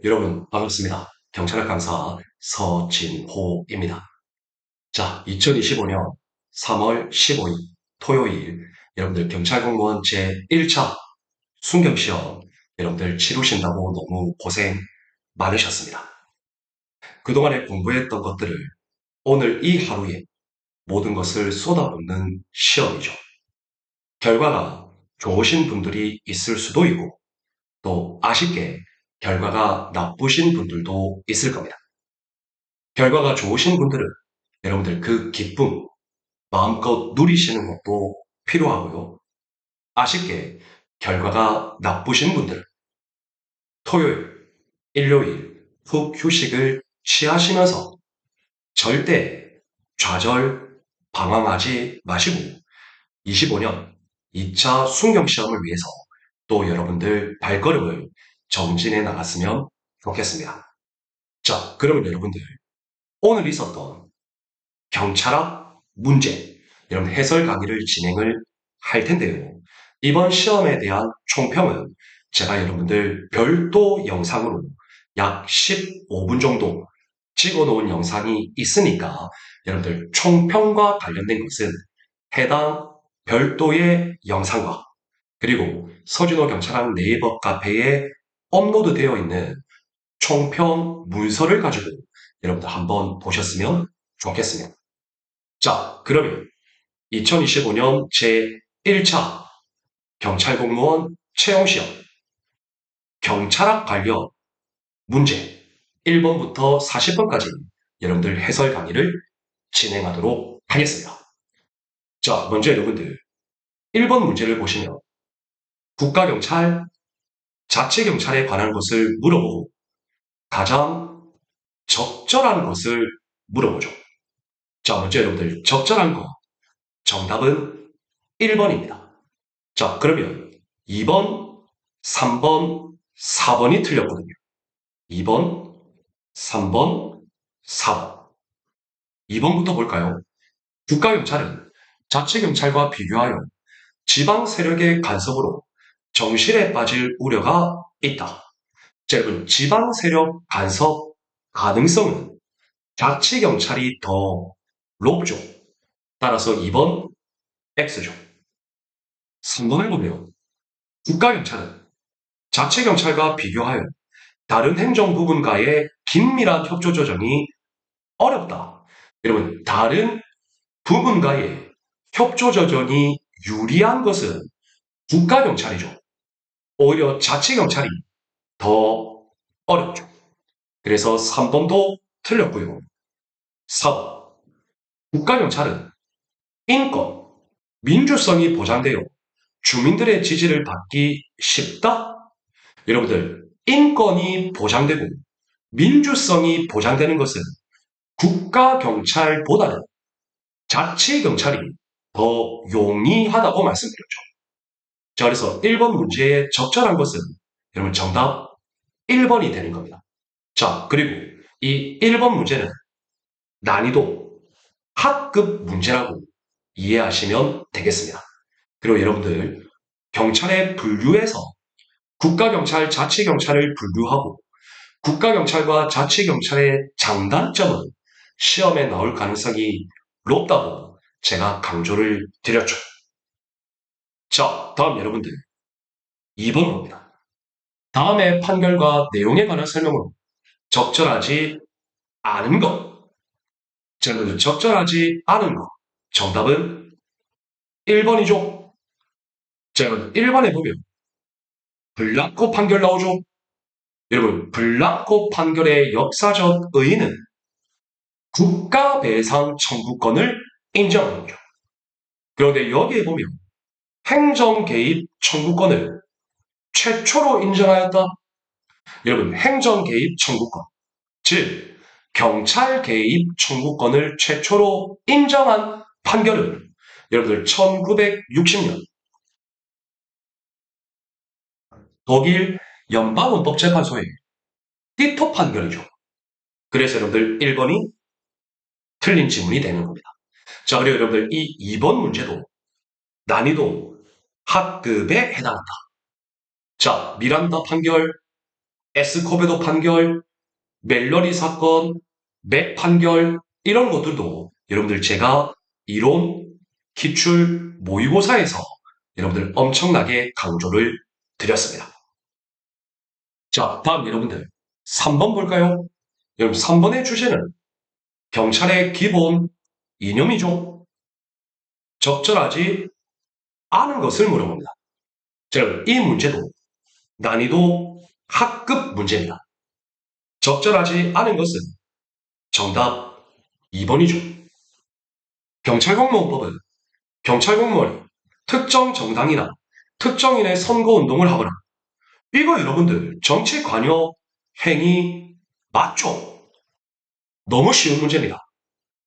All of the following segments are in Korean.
여러분 반갑습니다. 경찰학 강사 서진호입니다. 자, 2025년 3월 15일 토요일 여러분들 경찰 공무원 제1차 순경시험 여러분들 치르신다고 너무 고생 많으셨습니다. 그동안에 공부했던 것들을 오늘 이 하루에 모든 것을 쏟아붓는 시험이죠. 결과가 좋으신 분들이 있을 수도 있고 또 아쉽게 결과가 나쁘신 분들도 있을 겁니다. 결과가 좋으신 분들은 여러분들 그 기쁨 마음껏 누리시는 것도 필요하고요. 아쉽게 결과가 나쁘신 분들은 토요일, 일요일 푹 휴식을 취하시면서 절대 좌절, 방황하지 마시고 25년 2차 순경시험을 위해서 또 여러분들 발걸음을 정진해 나갔으면 좋겠습니다. 자, 그러면 여러분들 오늘 있었던 경찰학 문제, 여러분 해설 강의를 진행을 할 텐데요. 이번 시험에 대한 총평은 제가 여러분들 별도 영상으로 약 15분 정도 찍어 놓은 영상이 있으니까 여러분들 총평과 관련된 것은 해당 별도의 영상과 그리고 서진호 경찰학 네이버 카페에 업로드되어 있는 총평 문서를 가지고 여러분들 한번 보셨으면 좋겠습니다. 자, 그러면 2025년 제1차 경찰공무원 채용시험 경찰학 관련 문제 1번부터 40번까지 여러분들 해설 강의를 진행하도록 하겠습니다. 자, 먼저 여러분들 1번 문제를 보시면 국가경찰, 자치경찰에 관한 것을 물어보고 가장 적절한 것을 물어보죠. 자, 먼저 여러분들 적절한 거 정답은 1번입니다. 자, 그러면 2번, 3번, 4번이 틀렸거든요. 2번, 3번, 4번. 2번부터 볼까요? 국가경찰은 자치경찰과 비교하여 지방 세력의 간섭으로 정실에 빠질 우려가 있다. 자, 여러분, 지방 세력 간섭 가능성은 자치경찰이 더 높죠. 따라서 2번 X죠. 3번을 보면 국가경찰은 자치경찰과 비교하여 다른 행정부문과의 긴밀한 협조 조정이 어렵다. 여러분, 다른 부문과의 협조 조정이 유리한 것은 국가경찰이죠. 오히려 자치경찰이 더 어렵죠. 그래서 3번도 틀렸고요. 4번. 국가경찰은 인권, 민주성이 보장되어 주민들의 지지를 받기 쉽다? 여러분들, 인권이 보장되고 민주성이 보장되는 것은 국가경찰보다는 자치경찰이 더 용이하다고 말씀드렸죠. 자, 그래서 1번 문제의 적절한 것은 여러분 정답 1번이 되는 겁니다. 자, 그리고 이 1번 문제는 난이도 학급 문제라고 이해하시면 되겠습니다. 그리고 여러분들 경찰의 분류에서 국가경찰, 자치경찰을 분류하고 국가경찰과 자치경찰의 장단점은 시험에 나올 가능성이 높다고 제가 강조를 드렸죠. 자, 다음 여러분들 2번입니다. 다음의 판결과 내용에 관한 설명은 적절하지 않은 것. 저는 적절하지 않은 것. 정답은 1번이죠. 자, 여러분 1번에 보면 블랑코 판결 나오죠. 여러분 블랑코 판결의 역사적 의의는 국가배상 청구권을 인정합니다. 그런데 여기에 보면 행정 개입 청구권을 최초로 인정하였다. 여러분 행정 개입 청구권, 즉 경찰 개입 청구권을 최초로 인정한 판결은 여러분들 1960년 독일 연방헌법재판소의 티토 판결이죠. 그래서 여러분들 1번이 틀린 지문이 되는 겁니다. 자, 그리고 여러분들 이 2번 문제도 난이도 학급에 해당한다. 자, 미란다 판결 에스코베도 판결, 멜러리 사건, 맥 판결 이런 것들도 여러분들 제가 이론, 기출, 모의고사에서 여러분들 엄청나게 강조를 드렸습니다. 자, 다음 여러분들 3번 볼까요? 여러분 3번의 주제는 경찰의 기본 이념이죠. 적절하지 않은 것을 물어봅니다. 자, 여러분 이 문제도 난이도 학급 문제입니다. 적절하지 않은 것은 정답 2번이죠. 경찰공무원법은 경찰공무원이 특정 정당이나 특정인의 선거운동을 하거나 이거 여러분들 정치 관여 행위 맞죠? 너무 쉬운 문제입니다.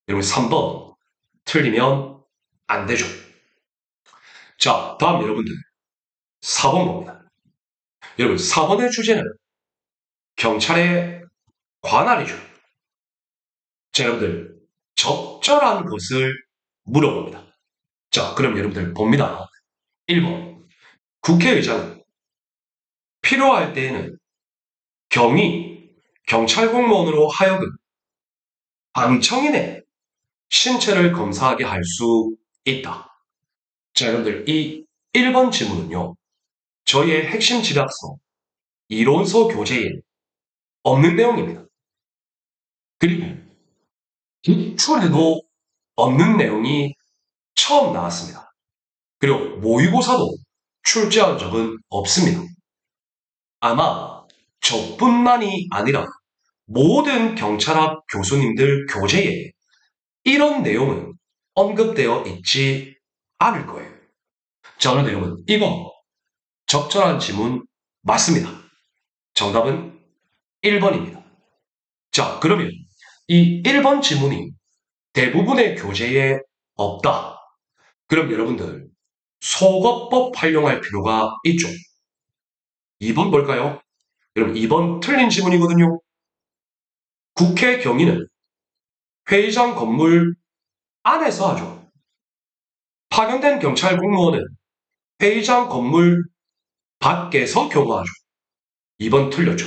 여러분 3번 틀리면 안 되죠. 자, 다음 여러분들 4번 봅니다. 여러분 4번의 주제는 경찰의 관할이죠. 자, 여러분들 적절한 것을 물어봅니다. 자, 그럼 여러분들 봅니다. 1번 국회의장은 필요할 때에는 경찰 공무원으로 하여금 방청인의 신체를 검사하게 할 수 있다. 자, 여러분들 이 1번 질문은요. 저희의 핵심 집약서, 이론서 교재에 없는 내용입니다. 그리고 기출에도 없는 내용이 처음 나왔습니다. 그리고 모의고사도 출제한 적은 없습니다. 아마 저뿐만이 아니라 모든 경찰학 교수님들 교재에 이런 내용은 언급되어 있지 않을 거예요. 자, 그런데 여러분, 이거 적절한 지문 맞습니다. 정답은 1번입니다. 자, 그러면 이 1번 지문이 대부분의 교재에 없다. 그럼 여러분들 소거법 활용할 필요가 있죠. 2번 볼까요? 여러분 2번 틀린 지문이거든요. 국회 경위는 회의장 건물 안에서 하죠. 파견된 경찰 공무원은 회의장 건물 밖에서 경호하죠. 2번 틀렸죠.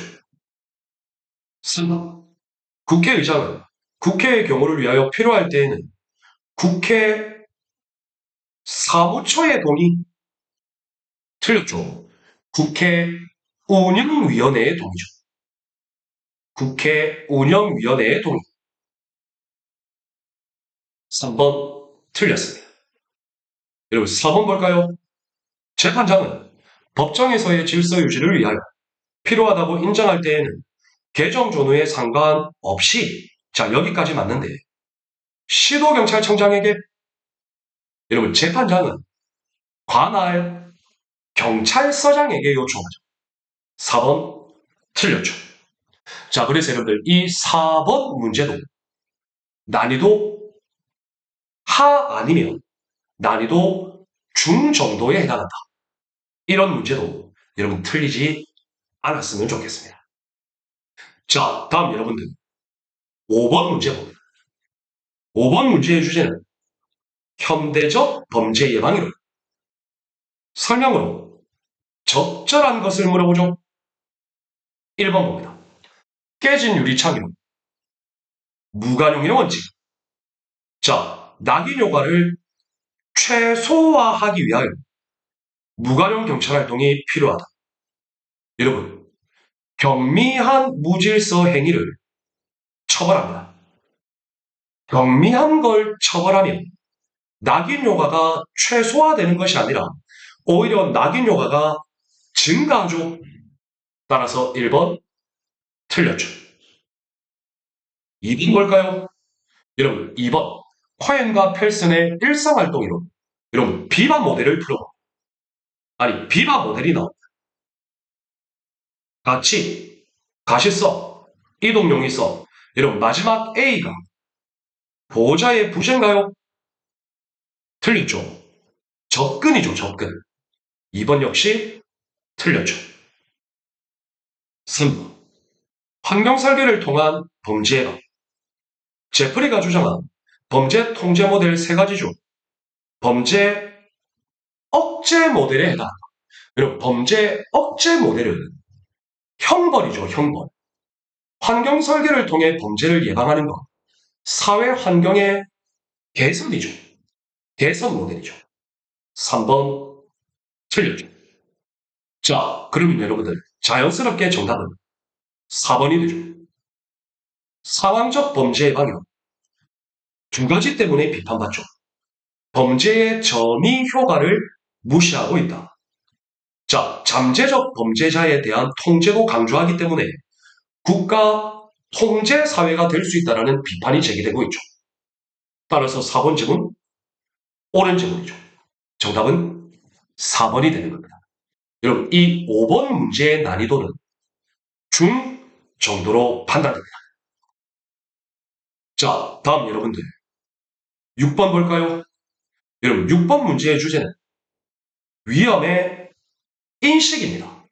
3번 국회의장은 국회의 경호를 위하여 필요할 때에는 국회 사무처의 동의 틀렸죠. 국회 운영위원회의 동의죠. 국회 운영위원회의 동의. 3번 틀렸습니다. 여러분 4번 볼까요? 재판장은 법정에서의 질서 유지를 위하여 필요하다고 인정할 때에는 개정 전후에 상관없이 자 여기까지 맞는데 시도경찰청장에게 여러분 재판장은 관할 경찰서장에게 요청하죠. 4번 틀렸죠. 자 그래서 여러분들 이 4번 문제도 난이도 하 아니면 난이도 중 정도에 해당한다. 이런 문제도 여러분 틀리지 않았으면 좋겠습니다. 자 다음 여러분들 5번 문제 봅니다. 5번 문제의 주제는 현대적 범죄 예방이론. 설명으로 적절한 것을 물어보죠. 1번 봅니다. 깨진 유리창이론. 무관용의 원칙. 자, 낙인 효과를 최소화하기 위하여 무관용 경찰 활동이 필요하다. 여러분, 경미한 무질서 행위를 처벌합니다. 경미한 걸 처벌하면 낙인 효과가 최소화되는 것이 아니라 오히려 낙인 효과가 증가하죠. 따라서 1번 틀렸죠. 2번 뭘까요? 여러분 2번 코엔과 펠슨의 일상활동이론. 여러분 비바 모델을 풀어. 아니 비바 모델이 나옵니다. 가치, 가시성, 이동용이성. 여러분 마지막 A가 보호자의 부재인가요? 틀렸죠. 접근이죠. 접근. 2번 역시 틀렸죠. 3번 환경설계를 통한 범죄 예방. 제프리가 주장한 범죄 통제 모델 3가지죠. 범죄 억제 모델에 해당한다. 여러분 범죄 억제 모델은 형벌이죠, 형벌. 환경 설계를 통해 범죄를 예방하는 것. 사회 환경의 개선이죠. 개선 모델이죠. 3번 틀렸죠. 자, 그러면 여러분들 자연스럽게 정답은 4번이 되죠. 사왕적 범죄 예방은 두 가지 때문에 비판받죠. 범죄의 전이 효과를 무시하고 있다. 자, 잠재적 범죄자에 대한 통제도 강조하기 때문에 국가 통제 사회가 될 수 있다는 비판이 제기되고 있죠. 따라서 4번 질문, 옳은 질문이죠. 정답은 4번이 되는 겁니다. 여러분, 이 5번 문제의 난이도는 중 정도로 판단됩니다. 자, 다음 여러분들 6번 볼까요? 여러분, 6번 문제의 주제는 위험의 인식입니다.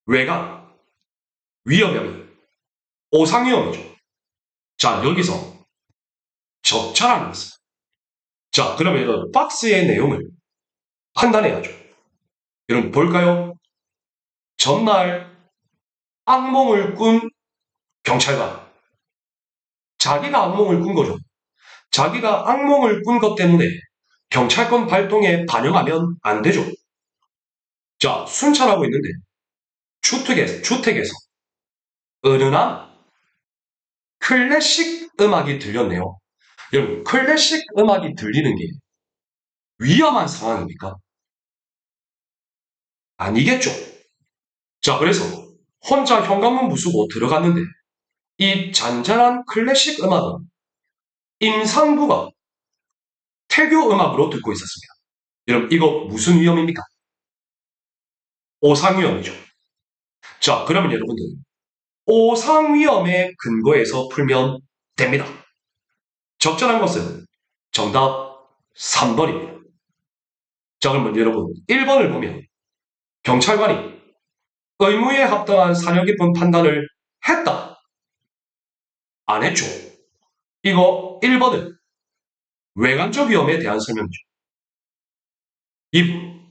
외곽, 위험이 오상위험이죠. 자, 여기서 적절한 것은. 자, 그러면 여러분, 박스의 내용을 판단해야죠. 여러분, 볼까요? 전날 악몽을 꾼 경찰관. 자기가 악몽을 꾼 거죠. 자기가 악몽을 꾼 것 때문에 경찰권 발동에 반영하면 안 되죠. 자, 순찰하고 있는데 주택에서 은은한 클래식 음악이 들렸네요. 여러분, 클래식 음악이 들리는 게 위험한 상황입니까? 아니겠죠. 자, 그래서 혼자 현관문 부수고 들어갔는데 이 잔잔한 클래식 음악은 임산부가 태교 음악으로 듣고 있었습니다. 여러분, 이거 무슨 위험입니까? 오상위험이죠. 자, 그러면 여러분들 오상위험의 근거에서 풀면 됩니다. 적절한 것은 정답 3번입니다. 자, 그러면 여러분 1번을 보면 경찰관이 의무에 합당한 사려 깊은 판단을 했다. 안 했죠. 이거 1번은 외관적 위험에 대한 설명이죠. 2번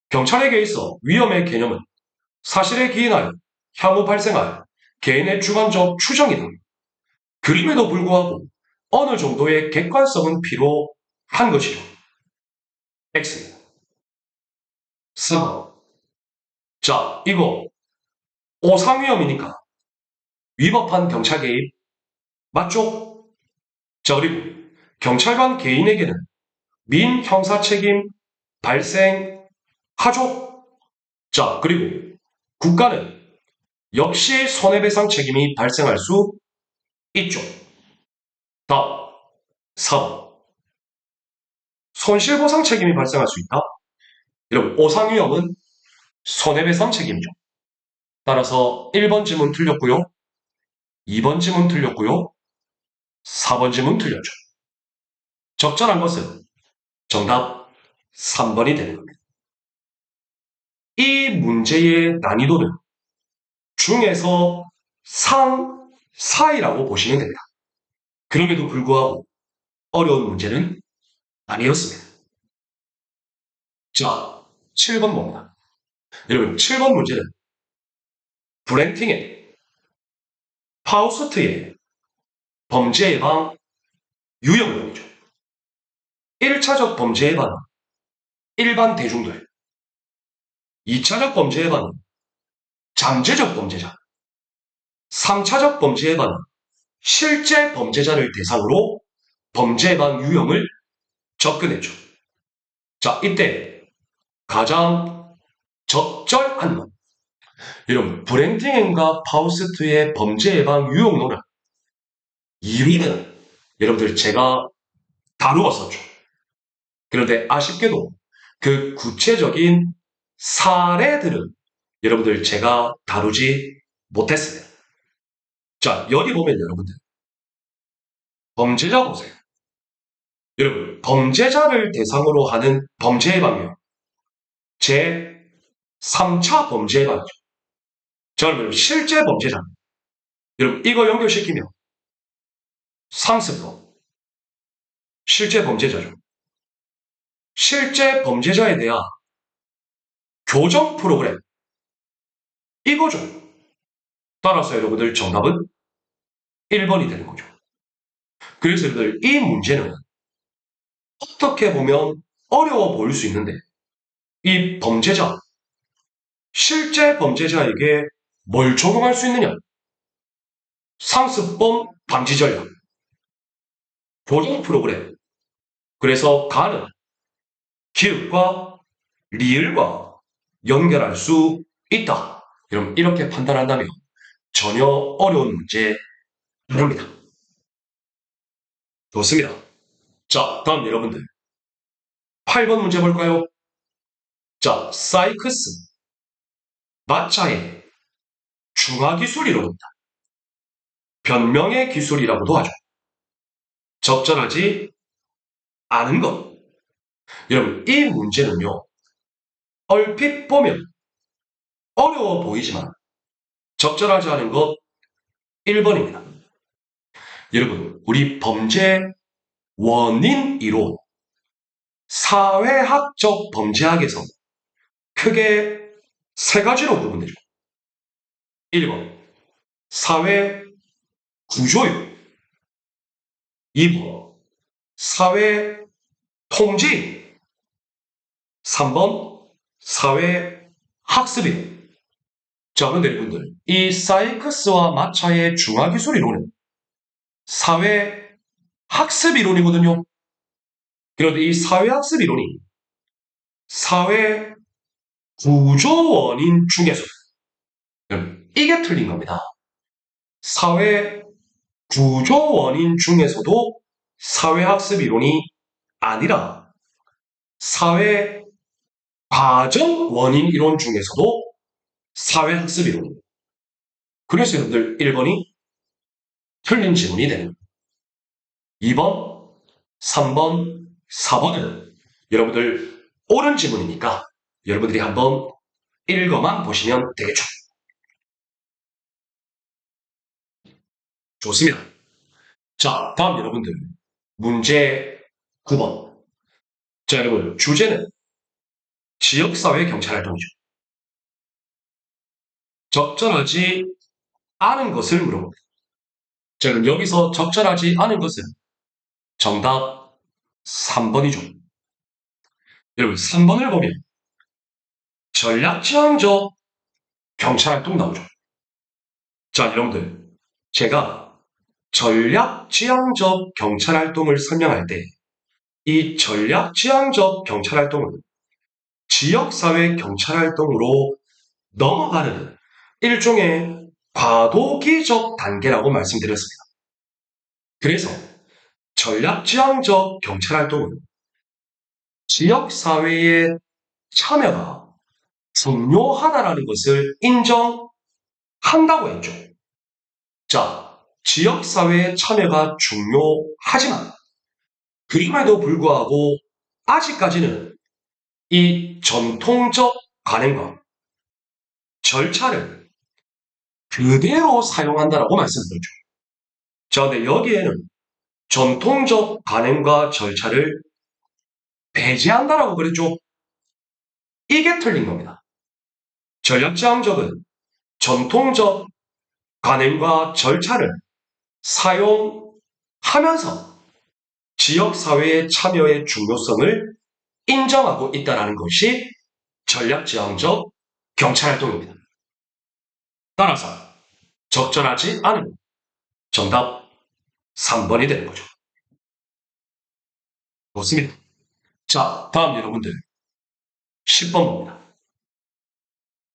경찰에게 있어 위험의 개념은 사실에 기인하여 향후 발생할 개인의 주관적 추정이다. 그림에도 불구하고 어느 정도의 객관성은 필요한 것이죠. X입니다. 3번. 자, 이거 오상위험이니까 위법한 경찰 개입 맞죠? 자, 그리고 경찰관 개인에게는 민형사 책임 발생하죠? 자, 그리고 국가는 역시 손해배상 책임이 발생할 수 있죠. 다음, 4번. 손실보상 책임이 발생할 수 있다? 여러분, 오상위험은 손해배상 책임이죠. 따라서 1번 지문 틀렸고요. 2번 지문 틀렸고요. 4번 지문 틀렸죠. 적절한 것은 정답 3번이 되는 겁니다. 이 문제의 난이도는 중에서 상, 사이라고 보시면 됩니다. 그럼에도 불구하고 어려운 문제는 아니었습니다. 자, 7번 봅니다. 여러분, 7번 문제는 브랭팅의 파우스트의 범죄 예방 유형론이죠. 1차적 범죄 예방은 일반 대중들, 2차적 범죄 예방은 잠재적 범죄자, 3차적 범죄 예방은 실제 범죄자를 대상으로 범죄 예방 유형을 접근했죠. 자, 이때 가장 적절한 것. 여러분, 브랭팅앤과 파우스트의 범죄 예방 유형론은 2위는 여러분들 제가 다루었었죠. 그런데 아쉽게도 그 구체적인 사례들은 여러분들 제가 다루지 못했습니다. 자, 여기 보면 여러분들 범죄자 보세요. 여러분, 범죄자를 대상으로 하는 범죄 예방이요. 제 3차 범죄 예방이죠. 자, 그러면 실제 범죄자. 여러분, 이거 연결시키면 상습범. 실제 범죄자죠. 실제 범죄자에 대한 교정 프로그램. 이거죠. 따라서 여러분들 정답은 1번이 되는 거죠. 그래서 여러분들 이 문제는 어떻게 보면 어려워 보일 수 있는데 이 범죄자, 실제 범죄자에게 뭘 적용할 수 있느냐? 상습범 방지 전략, 교정 프로그램. 그래서 가는 기읍과 리을과 연결할 수 있다. 여러분 이렇게 판단한다면 전혀 어려운 문제 아닙니다. 좋습니다. 자, 다음 여러분들 8번 문제 볼까요? 자, 사이크스 마차의 중화기술 이론입니다. 변명의 기술이라고도 하죠. 적절하지 않은 것. 여러분 이 문제는요. 얼핏 보면 어려워 보이지만 적절하지 않은 것 1번입니다. 여러분 우리 범죄 원인 이론 사회학적 범죄학에서 크게 세 가지로 구분되죠. 1번 사회 구조요. 2번 사회 통제. 3번 사회 학습이요. 자, 그런데 여러분들 이 사이크스와 마차의 중화기술 이론은 사회 학습 이론이거든요. 그런데 이 사회 학습 이론이 사회 구조 원인 중에서 이게 틀린 겁니다. 사회 구조 원인 중에서도 사회 학습 이론이 아니라 사회 과정 원인 이론 중에서도 사회 학습 이론입니다. 그래서 여러분들 1번이 틀린 질문이 되는 겁니다. 2번, 3번, 4번은 여러분들 옳은 질문이니까 여러분들이 한번 읽어만 보시면 되겠죠. 좋습니다. 자, 다음 여러분들 문제 9번. 자, 여러분 주제는 지역사회 경찰활동이죠. 적절하지 않은 것을 물어봅니다. 자, 그럼 여기서 적절하지 않은 것은 정답 3번이죠. 여러분 3번을 보면 전략지향적 경찰활동 나오죠. 자, 여러분들 제가 전략지향적 경찰활동을 설명할 때 이 전략지향적 경찰활동은 지역사회 경찰활동으로 넘어가는 일종의 과도기적 단계라고 말씀드렸습니다. 그래서 전략지향적 경찰활동은 지역사회의 참여가 중요하다는 것을 인정한다고 했죠. 자, 지역사회의 참여가 중요하지만 그럼에도 불구하고 아직까지는 이 전통적 관행과 절차를 그대로 사용한다라고 말씀드렸죠. 자, 근데 여기에는 전통적 관행과 절차를 배제한다라고 그랬죠. 이게 틀린 겁니다. 전략지향적은 전통적 관행과 절차를 사용하면서 지역사회의 참여의 중요성을 인정하고 있다는 것이 전략지향적 경찰활동입니다. 따라서 적절하지 않은 정답 3번이 되는 거죠. 좋습니다. 자, 다음 여러분들 10번 봅니다.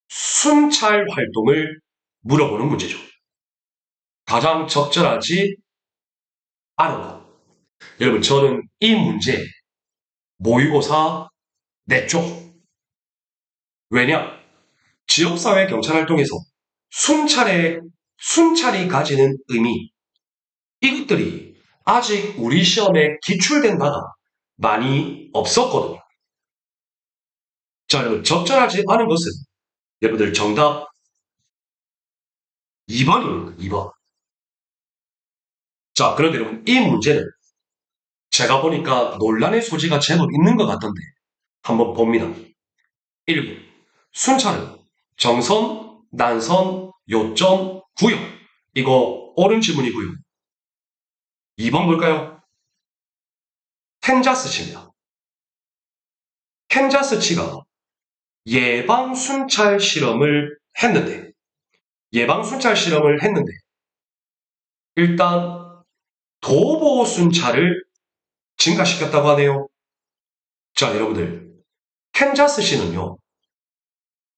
순찰 활동을 물어보는 문제죠. 가장 적절하지 않은 것. 여러분 저는 이 문제 모의고사 냈죠. 왜냐? 지역사회 경찰활동에서 순찰이 가지는 의미, 이것들이 아직 우리 시험에 기출된 바가 많이 없었거든요. 자, 여러분 적절하지 않은 것은 여러분들 정답 2번입니다. 2번. 자, 그런데 여러분 이 문제는 제가 보니까 논란의 소지가 제법 있는 것 같던데 한번 봅니다. 1번. 순찰은 정선, 난선, 요점, 구역. 이거 옳은 지문이고요. 2번 볼까요? 캔자스치입니다. 캔자스치가 예방순찰 실험을 했는데 일단 도보순찰을 증가시켰다고 하네요. 자, 여러분들, 캔자스시는요,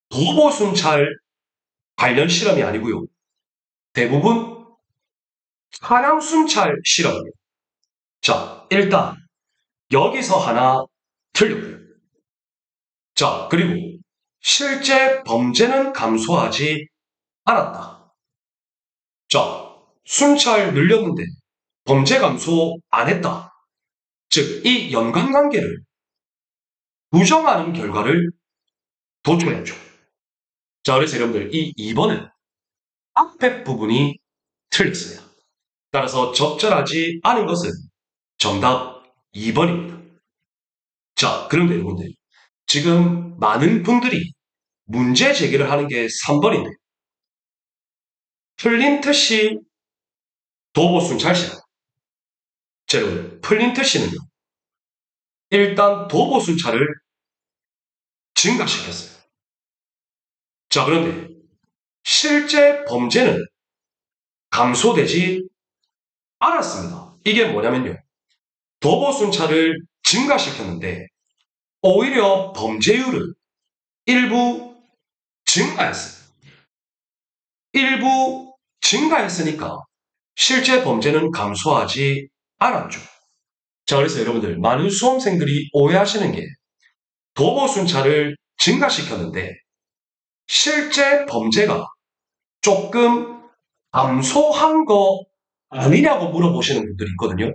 도보순찰 관련 실험이 아니고요. 대부분 차량순찰 실험입니다. 자, 일단 여기서 하나 틀렸고요. 자, 그리고 실제 범죄는 감소하지 않았다. 자, 순찰 늘렸는데 범죄 감소 안 했다. 즉, 이 연관관계를 부정하는 결과를 도출해야죠. 자, 그래서 여러분들 이 2번은 앞에 부분이 틀렸습니다. 따라서 적절하지 않은 것은 정답 2번입니다. 자, 그런데 여러분들 지금 많은 분들이 문제 제기를 하는 게 3번인데 플린트시 도보순찰 실험. 자, 여러분 플린트시는요 일단 도보순찰을 증가시켰어요. 자, 그런데 실제 범죄는 감소되지 않았습니다. 이게 뭐냐면요. 도보순찰을 증가시켰는데 오히려 범죄율은 일부 증가했어요. 일부 증가했으니까 실제 범죄는 감소하지 않았죠. 자, 그래서 여러분들 많은 수험생들이 오해하시는 게 도보순찰을 증가시켰는데 실제 범죄가 조금 감소한 거 아니냐고 물어보시는 분들이 있거든요.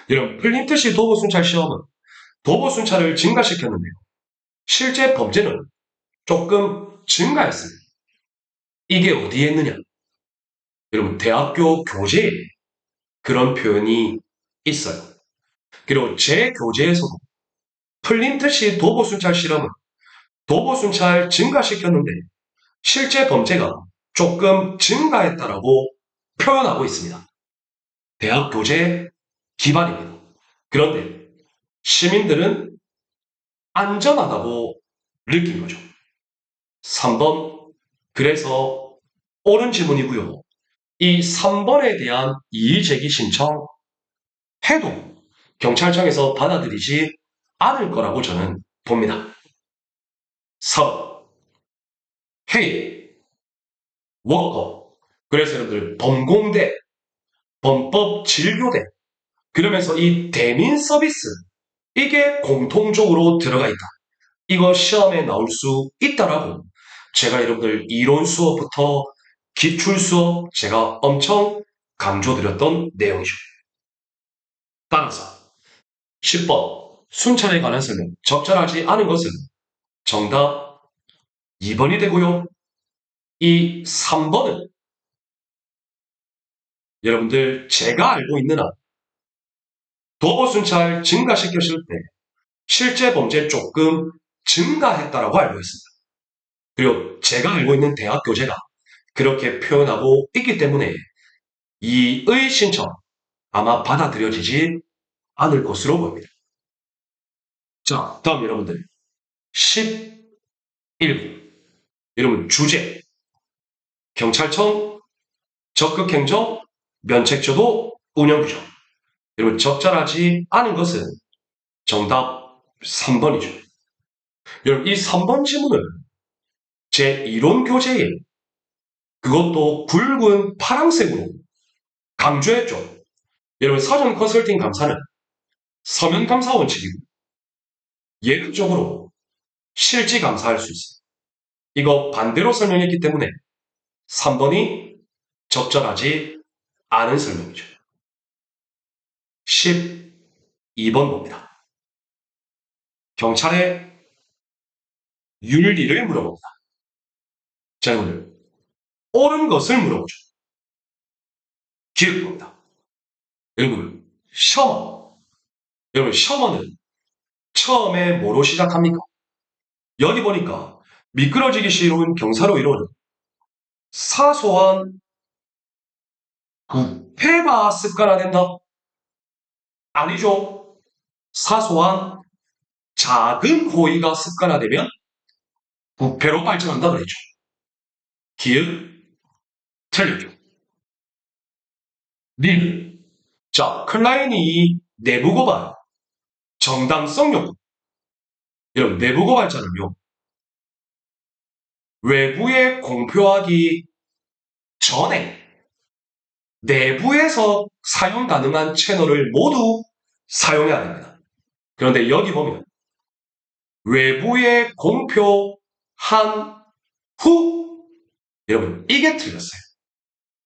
여러분, 플린트시 도보순찰 시험은 도보순찰을 증가시켰는데요. 실제 범죄는 조금 증가했습니다. 이게 어디에 있느냐? 여러분, 대학교 교재에 그런 표현이 있어요. 그리고 제 교재에서도 플린트시 도보순찰 실험은 도보순찰 증가시켰는데 실제 범죄가 조금 증가했다라고 표현하고 있습니다. 대학 교재 기반입니다. 그런데 시민들은 안전하다고 느낀 거죠. 3번, 그래서 옳은 지문이고요. 이 3번에 대한 이의제기 신청 해도 경찰청에서 받아들이지 않을 거라고 저는 봅니다. 4번, 회의, 워커, 그래서 여러분들 범공대, 범법 진료대, 그러면서 이 대민 서비스, 이게 공통적으로 들어가 있다. 이거 시험에 나올 수 있다라고 제가 여러분들 이론 수업부터 기출 수업 제가 엄청 강조드렸던 내용이죠. 따라서 10번 순찰에 관한 설명 적절하지 않은 것은 정답 2번이 되고요. 이 3번은 여러분들 제가 알고 있는 한 도보순찰 증가시켰을 때 실제 범죄 조금 증가했다라고 알고 있습니다. 그리고 제가 알고 있는 대학 교재가 그렇게 표현하고 있기 때문에 이의 신청 아마 받아들여지지 않을 것으로 보입니다. 자, 다음 여러분들 11부 여러분 주제 경찰청 적극행정 면책제도 운영규정 여러분 적절하지 않은 것은 정답 3번이죠. 여러분 이 3번 지문을 제 이론 교재에 그것도 굵은 파란색으로 강조했죠. 여러분 사전 컨설팅 감사는 서면 감사 원칙이고 예능적으로 실지 감사할 수 있어요. 이거 반대로 설명했기 때문에 3번이 적절하지 않은 설명이죠. 12번 봅니다. 경찰의 윤리를 물어봅니다. 자, 오늘 옳은 것을 물어보죠. 기획부입니다. 여러분, 셔머. 여러분, 셔머는 처음에 뭐로 시작합니까? 여기 보니까 미끄러지기 쉬운 경사로 이루어진 사소한 부패가 습관화된다? 아니죠. 사소한 작은 호의가 습관화되면 부패로 발전한다 그랬죠. 기억 틀렸죠. 님. 자, 클라인이 이 내부 고발, 정당성 요구, 이런 내부 고발자는요, 외부에 공표하기 전에 내부에서 사용 가능한 채널을 모두 사용해야 됩니다. 그런데 여기 보면 외부에 공표한 후, 여러분 이게 틀렸어요.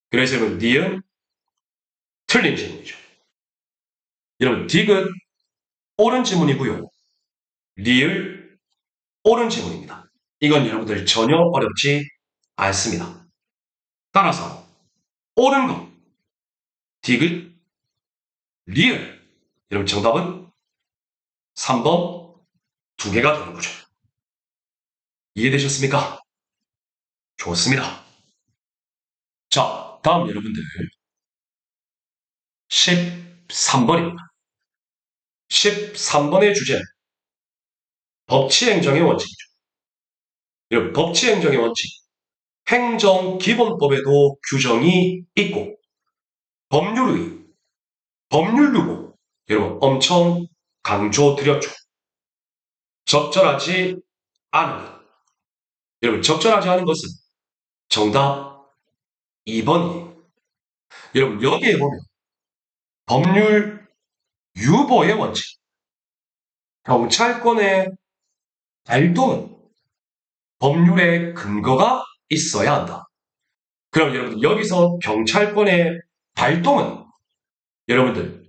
그래서 여러분 D는 틀린 질문이죠. 여러분 D는 옳은 질문이고요. 리을 옳은 질문입니다. 이건 여러분들 전혀 어렵지 않습니다. 따라서 옳은 것 디귿 리을, 여러분 정답은 3번 두 개가 되는 거죠. 이해되셨습니까? 좋습니다. 자, 다음 여러분들 13번입니다. 13번의 주제는 법치행정의 원칙이죠. 여러분, 법치행정의 원칙, 행정기본법에도 규정이 있고 법률의, 법률유보, 여러분 엄청 강조드렸죠. 적절하지 않은 것. 여러분, 적절하지 않은 것은 정답 2번이에요. 여러분, 여기에 보면 법률 유보의 원칙, 경찰권의 발동은 법률의 근거가 있어야 한다. 그럼 여러분, 여기서 경찰권의 발동은 여러분들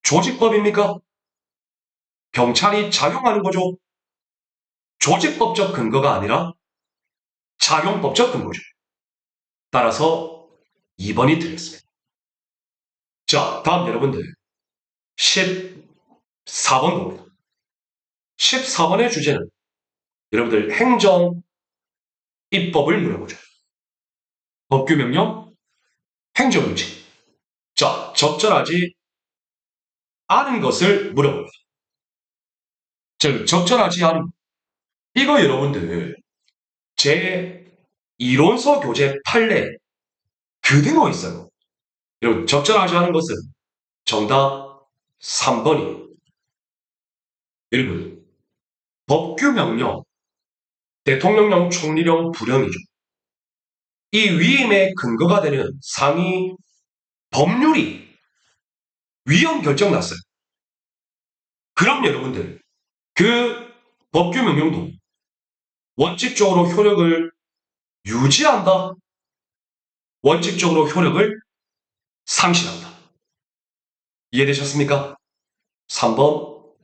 조직법입니까? 경찰이 작용하는 거죠. 조직법적 근거가 아니라 작용법적 근거죠. 따라서 2번이 틀렸습니다. 자, 다음 여러분들 14번 봅니다. 14번의 주제는 여러분들 행정 입법을 물어보죠. 법규명령, 행정규칙. 자, 적절하지 않은 것을 물어봅니다. 즉, 적절하지 않은 것. 이거 여러분들 제 이론서 교재 판례 그대로 있어요. 여러분, 적절하지 않은 것은 정답 3번이에요. 여러분, 법규명령, 대통령령, 총리령, 부령이죠. 이 위임의 근거가 되는 상위 법률이 위헌 결정 났어요. 그럼 여러분들 그 법규명령도 원칙적으로 효력을 유지한다. 원칙적으로 효력을 상실한다. 이해되셨습니까? 3번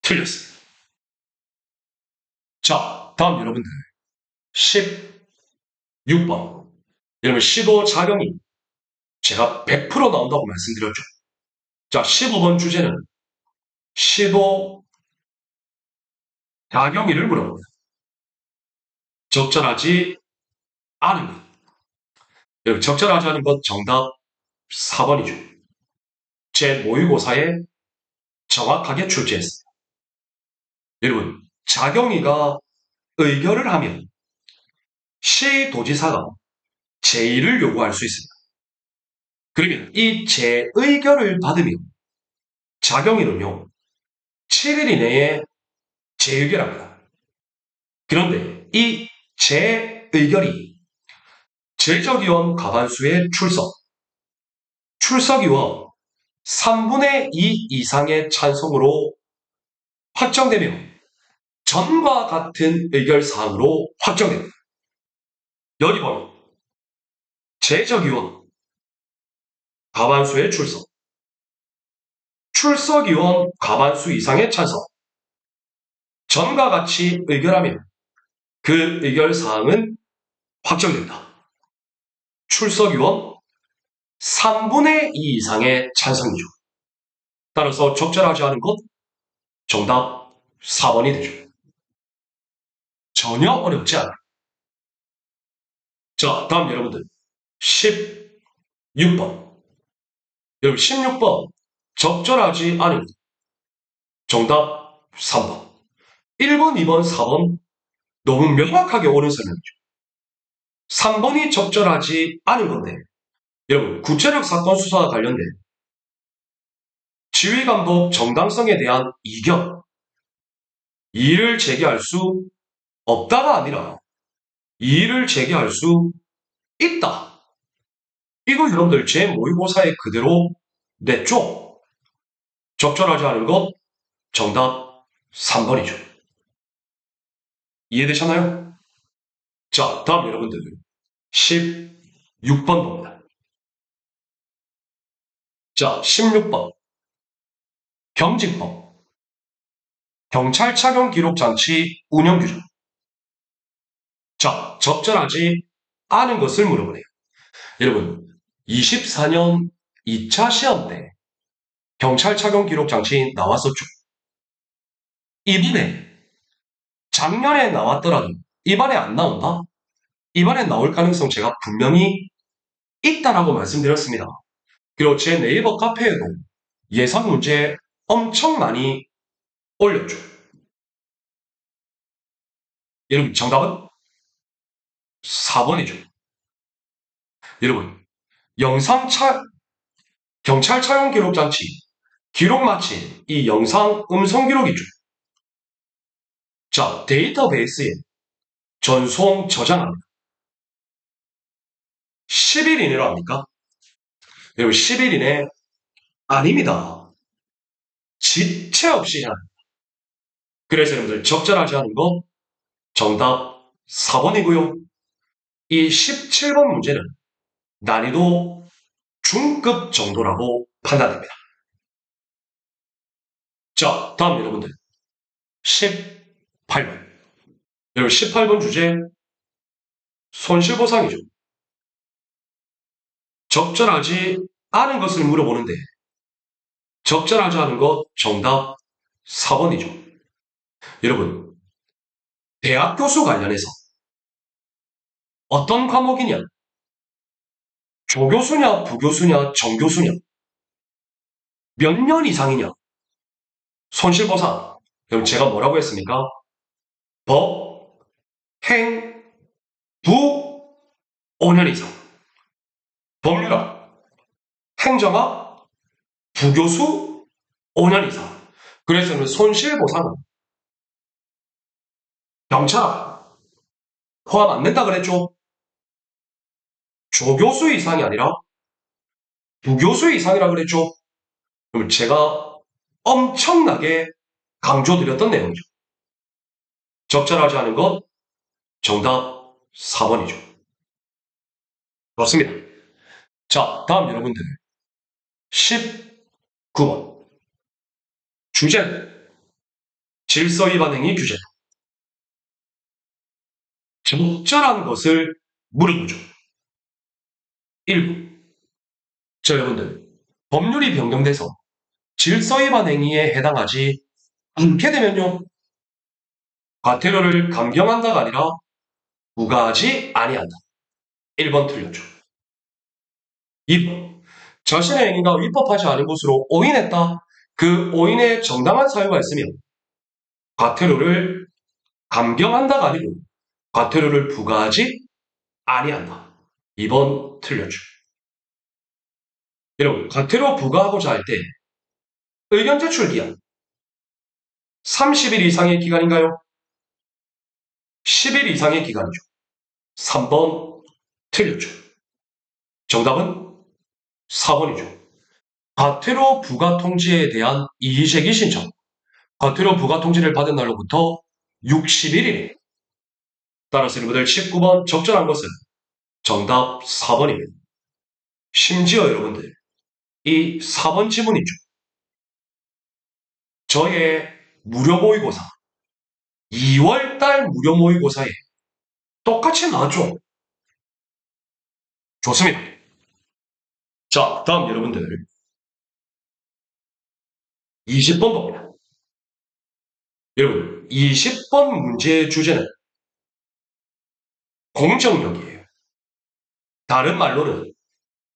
틀렸습니다. 자, 다음 여러분들 16번. 여러분 시도 작용이 제가 100% 나온다고 말씀드렸죠. 자, 15번 주제는 시도 작용일을 물어봅니다. 적절하지 않은 것. 여러분 적절하지 않은 것 정답 4번이죠. 제 모의고사에 정확하게 출제했습니다. 여러분, 작용이가 의결을 하면 시도지사가 제의를 요구할 수 있습니다. 그러면 이 제의결을 받으면 작용일은요 7일 이내에 재의결합니다. 그런데 이 재의결이 제적위원 과반수의 출석위원 3분의 2 이상의 찬성으로 확정되면 전과 같은 의결사항으로 확정됩니다. 여기 보면 제적위원 과반수의 출석위원 과반수 이상의 찬성, 전과 같이 의결하면 그 의결사항은 확정됩니다. 출석위원 3분의 2 이상의 찬성이죠. 따라서 적절하지 않은 것 정답 4번이 되죠. 전혀 어렵지 않아요. 자, 다음 여러분들 16번. 여러분 16번 적절하지 않은 것. 정답 3번. 1번, 2번, 4번 너무 명확하게 옳은 설명이죠. 3번이 적절하지 않은 건데 여러분 구체적 사건 수사와 관련된 지휘감독 정당성에 대한 이견, 이의를 제기할 수 없다가 아니라 이의를 제기할 수 있다. 이거 여러분들 제 모의고사에 그대로 냈죠? 적절하지 않은 것 정답 3번이죠. 이해되셨나요? 자, 다음 여러분들 16번 봅니다. 자, 16번 경직법 경찰 착용 기록 장치 운영 규정. 자, 적절하지 않은 것을 물어보네요. 여러분 24년 2차 시험 때 경찰 착용 기록 장치 나왔었죠. 이번에 작년에 나왔더라도 이번에 안 나온다? 이번에 나올 가능성 제가 분명히 있다라고 말씀드렸습니다. 그리고 제 네이버 카페에도 예상 문제 엄청 많이 올렸죠. 여러분 정답은 4번이죠. 여러분 경찰 차용 기록 장치 기록 마친 이 영상 음성 기록이죠. 자, 데이터베이스에 전송 저장합니다. 10일 이내로 합니까? 여러분 10일 이내 아닙니다. 지체 없이 해야 합니다. 그래서 여러분들 적절하지 않은 거 정답 4번이고요. 이 17번 문제는 난이도 중급 정도라고 판단됩니다. 자, 다음 여러분들 18번. 여러분 18번 주제 손실보상이죠. 적절하지 않은 것을 물어보는데 적절하지 않은 것 정답 4번이죠. 여러분 대학 교수 관련해서 어떤 과목이냐? 조교수냐, 부교수냐, 정교수냐? 몇 년 이상이냐? 손실보상. 그럼 제가 뭐라고 했습니까? 법, 행, 부, 5년 이상. 법률학, 행정학, 부교수, 5년 이상. 그래서 손실보상은 경찰학 포함 안 된다 그랬죠? 조교수 이상이 아니라 부교수 이상이라 그랬죠? 그럼 제가 엄청나게 강조드렸던 내용이죠. 적절하지 않은 것 정답 4번이죠. 그렇습니다. 자, 다음 여러분들 19번 주제 질서위반 행위 규제. 적절한 것을 물어보죠. 1부. 자, 여러분들 법률이 변경돼서 질서위반 행위에 해당하지 않게 되면요. 과태료를 감경한다가 아니라 부과하지 아니한다. 1번 틀렸죠. 2번. 자신의 행위가 위법하지 않은 것으로 오인했다. 그 오인의 정당한 사유가 있으면 과태료를 감경한다가 아니고 과태료를 부과하지 아니한다. 2번 틀렸죠. 여러분, 과태료 부과하고자 할 때 의견 제출 기한 30일 이상의 기간인가요? 10일 이상의 기간이죠. 3번 틀렸죠. 정답은 4번이죠. 과태료 부과 통지에 대한 이의제기 신청. 과태료 부과 통지를 받은 날로부터 60일이네. 따라서 여러분들 19번 적절한 것은 정답 4번입니다. 심지어 여러분들 이 4번 지문이죠. 저의 무료 모의고사 2월달 무료 모의고사에 똑같이 나왔죠. 좋습니다. 자, 다음 여러분들 20번 봅니다. 여러분 20번 문제의 주제는 공정력이에요. 다른 말로는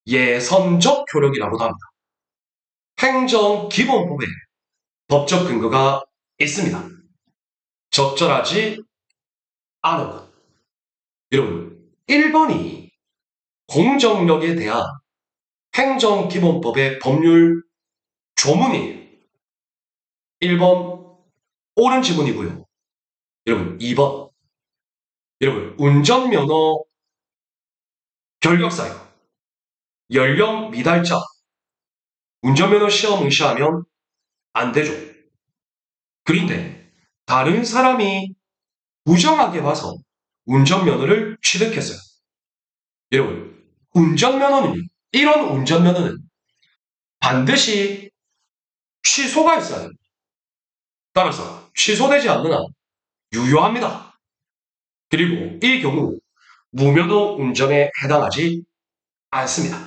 예선적 효력이라고도 합니다. 행정기본법에 법적 근거가 있습니다. 적절하지 않은 것. 여러분, 1번이 공정력에 대한 행정기본법의 법률 조문이에요. 1번 옳은 지문이고요. 여러분, 2번. 여러분, 운전면허 결격사유, 연령 미달자, 운전면허 시험 응시하면 안 되죠. 그런데 다른 사람이 부정하게 봐서 운전면허를 취득했어요. 여러분, 운전면허는, 이런 운전면허는 반드시 취소가 있어야 됩니다. 따라서 취소되지 않는 한 유효합니다. 그리고 이 경우 무면허 운전에 해당하지 않습니다.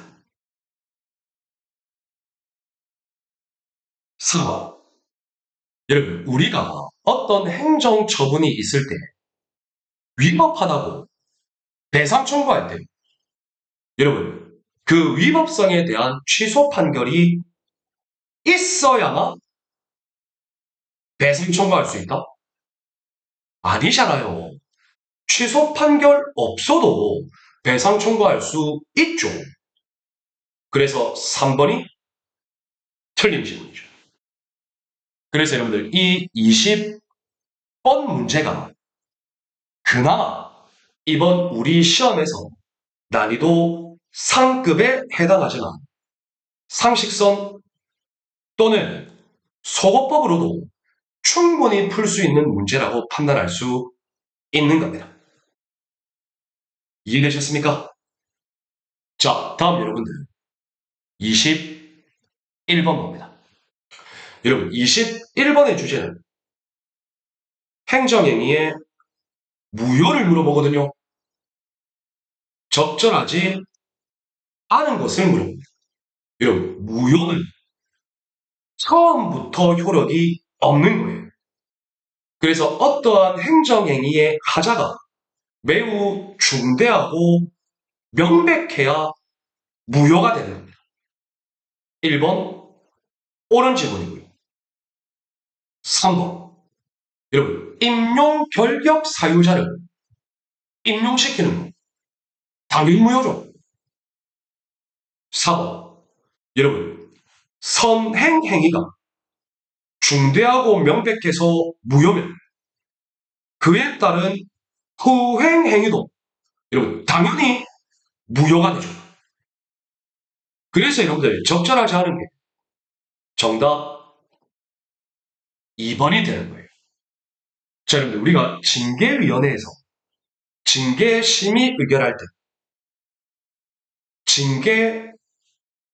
4번. 여러분, 우리가 어떤 행정 처분이 있을 때 위법하다고 배상 청구할 때 여러분, 그 위법성에 대한 취소 판결이 있어야만 배상 청구할 수 있다? 아니잖아요. 취소 판결 없어도 배상 청구할 수 있죠. 그래서 3번이 틀린 질문이죠. 그래서 여러분들 이 20번 문제가 그나마 이번 우리 시험에서 난이도 상급에 해당하지만 상식선 또는 속어법으로도 충분히 풀 수 있는 문제라고 판단할 수 있는 겁니다. 이해되셨습니까? 자, 다음 여러분들 21번 봅니다. 여러분 21번의 주제는 행정행위의 무효를 물어보거든요. 적절하지 않은 것을 물어봅니다. 여러분 무효는 처음부터 효력이 없는 거예요. 그래서 어떠한 행정행위의 하자가 매우 중대하고 명백해야 무효가 되는 겁니다. 1번 옳은 지문이고요. 3번 여러분 임용 결격 사유자를 임용시키는 거 당연히 무효죠. 4번 여러분 선행행위가 중대하고 명백해서 무효면 그에 따른 후행행위도 여러분 당연히 무효가 되죠. 그래서 여러분들 적절하지 않은 게 정답 2번이 되는 거예요. 자, 여러분들 우리가 징계위원회에서 징계심의 의결할 때 징계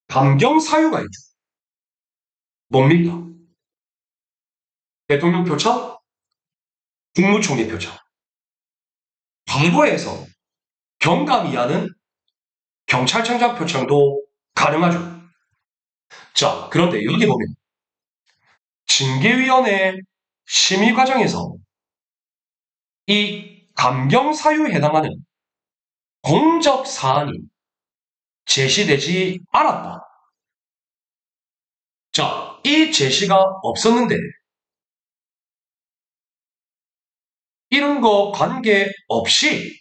감경 사유가 있죠. 뭡니까? 대통령 표창, 국무총리 표창. 광고에서 경감 이하는 경찰청장 표창도 가능하죠. 자, 그런데 여기 보면 징계위원회 심의 과정에서 이 감경 사유에 해당하는 공적 사안이 제시되지 않았다. 자, 이 제시가 없었는데 이런 거 관계없이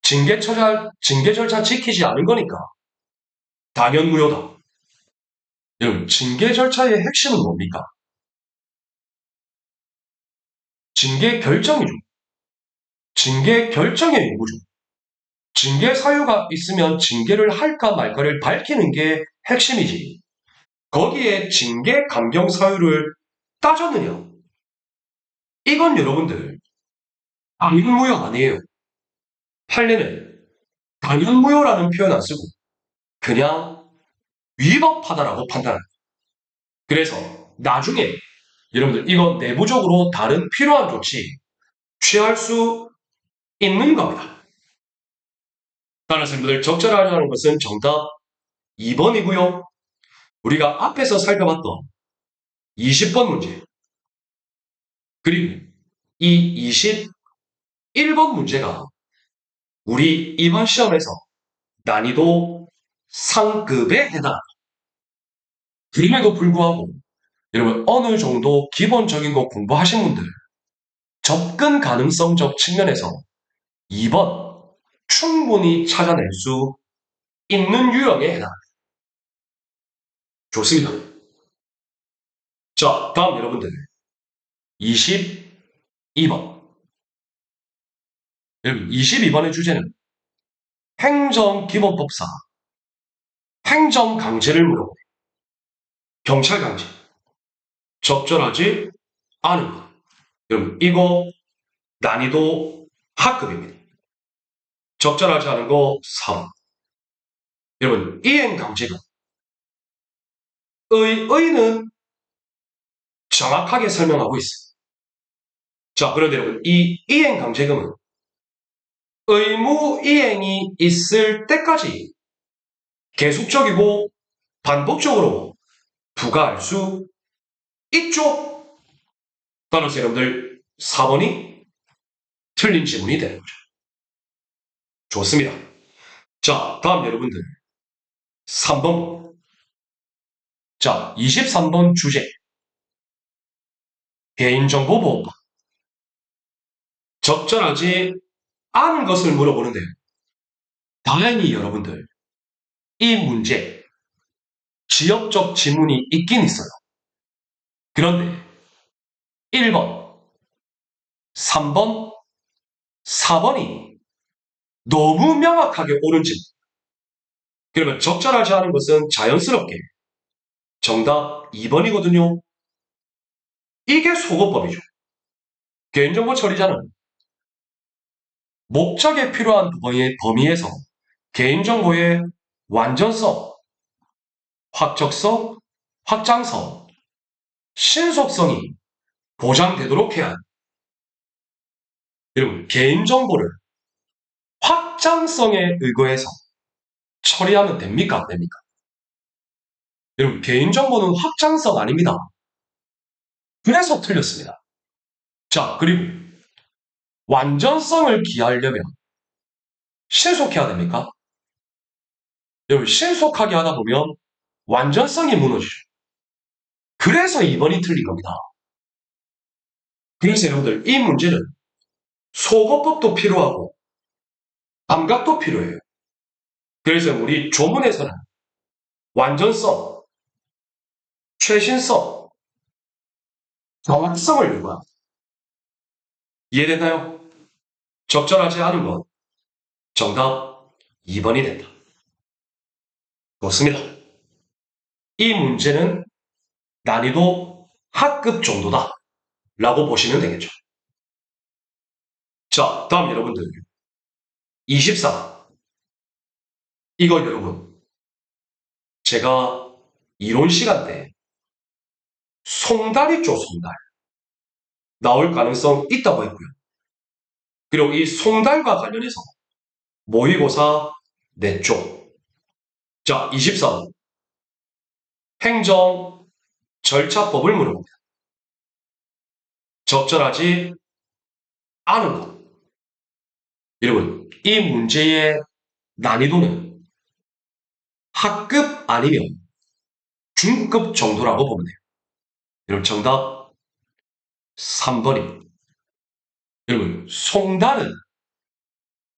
징계 절차 지키지 않은 거니까 당연 무효다. 여러분, 징계 절차의 핵심은 뭡니까? 징계 결정이죠. 징계 결정의 요구죠. 징계 사유가 있으면 징계를 할까 말까를 밝히는 게 핵심이지. 거기에 징계 감경 사유를 따졌느냐? 이건 여러분들 당연 무효 아니에요. 판례는 당연 무효라는 표현 안 쓰고 그냥 위법하다라고 판단합니다. 그래서 나중에 여러분들 이건 내부적으로 다른 필요한 조치 취할 수 있는 겁니다. 따라서 여러분들 적절하지 않은 것은 정답 2번이고요. 우리가 앞에서 살펴봤던 20번 문제 그리고 이 21번 문제가 우리 이번 시험에서 난이도 상급에 해당합니다. 그럼에도 불구하고 여러분 어느 정도 기본적인 거 공부하신 분들 접근 가능성적 측면에서 2번 충분히 찾아낼 수 있는 유형에 해당합니다. 좋습니다. 자, 다음 여러분들 22번. 여러분 22번의 주제는 행정기본법상 행정강제를 물어보네. 경찰강제. 적절하지 않은 것. 여러분 이거 난이도 하급입니다. 적절하지 않은 거 3. 여러분 이행강제금. 의는 정확하게 설명하고 있습니다. 자, 그런데 여러분 이 이행강제금은 의무 이행이 있을 때까지 계속적이고 반복적으로 부과할 수 있죠. 따라서 여러분들 4번이 틀린 지문이 되는 거죠. 좋습니다. 자, 다음 여러분들 3번. 자, 23번 주제. 개인정보보호법. 적절하지 않은 것을 물어보는데요. 당연히 여러분들 이 문제 지역적 지문이 있긴 있어요. 그런데 1번, 3번, 4번이 너무 명확하게 옳은 질문. 그러면 적절하지 않은 것은 자연스럽게 정답 2번이거든요. 이게 속어법이죠. 개인정보 처리자는 목적에 필요한 범위에서 개인정보의 완전성, 확적성, 확장성, 신속성이 보장되도록 해야 합니다. 여러분, 개인정보를 확장성에 의거해서 처리하면 됩니까? 안 됩니까? 여러분, 개인정보는 확장성 아닙니다. 그래서 틀렸습니다. 자, 그리고 완전성을 기하려면 신속해야 됩니까? 여러분, 신속하게 하다 보면 완전성이 무너지죠. 그래서 2번이 틀린 겁니다. 그래서 여러분들, 이 문제는 소거법도 필요하고 감각도 필요해요. 그래서 우리 조문에서는 완전성, 최신성, 정확성을 요구합니다. 이해되나요? 적절하지 않은 것 정답 2번이 된다. 좋습니다. 이 문제는 난이도 하급 정도다 라고 보시면 되겠죠. 자, 다음 여러분들 24. 이거 여러분 제가 이론 시간 때 송달 있죠, 송달. 나올 가능성 있다고 했고요. 그리고 이 송달과 관련해서 모의고사 냈죠. 자, 23. 행정 절차법을 물어봅니다. 적절하지 않은 것. 여러분, 이 문제의 난이도는 하급 아니면 중급 정도라고 보면 돼요. 여러분, 정답 3번입니다. 여러분, 송달은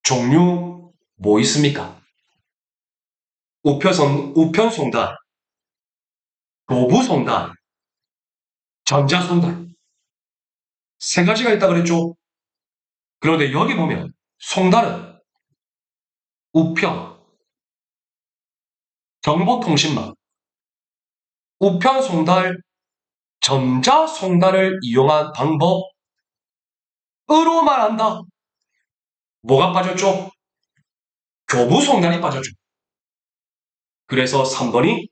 종류 뭐 있습니까? 우편송달, 도부송달, 전자송달. 세 가지가 있다 그랬죠? 그런데 여기 보면 송달은 우편, 정보통신망, 우편송달, 전자송달을 이용한 방법으로만 한다. 뭐가 빠졌죠? 교부송달이 빠졌죠. 그래서 3번이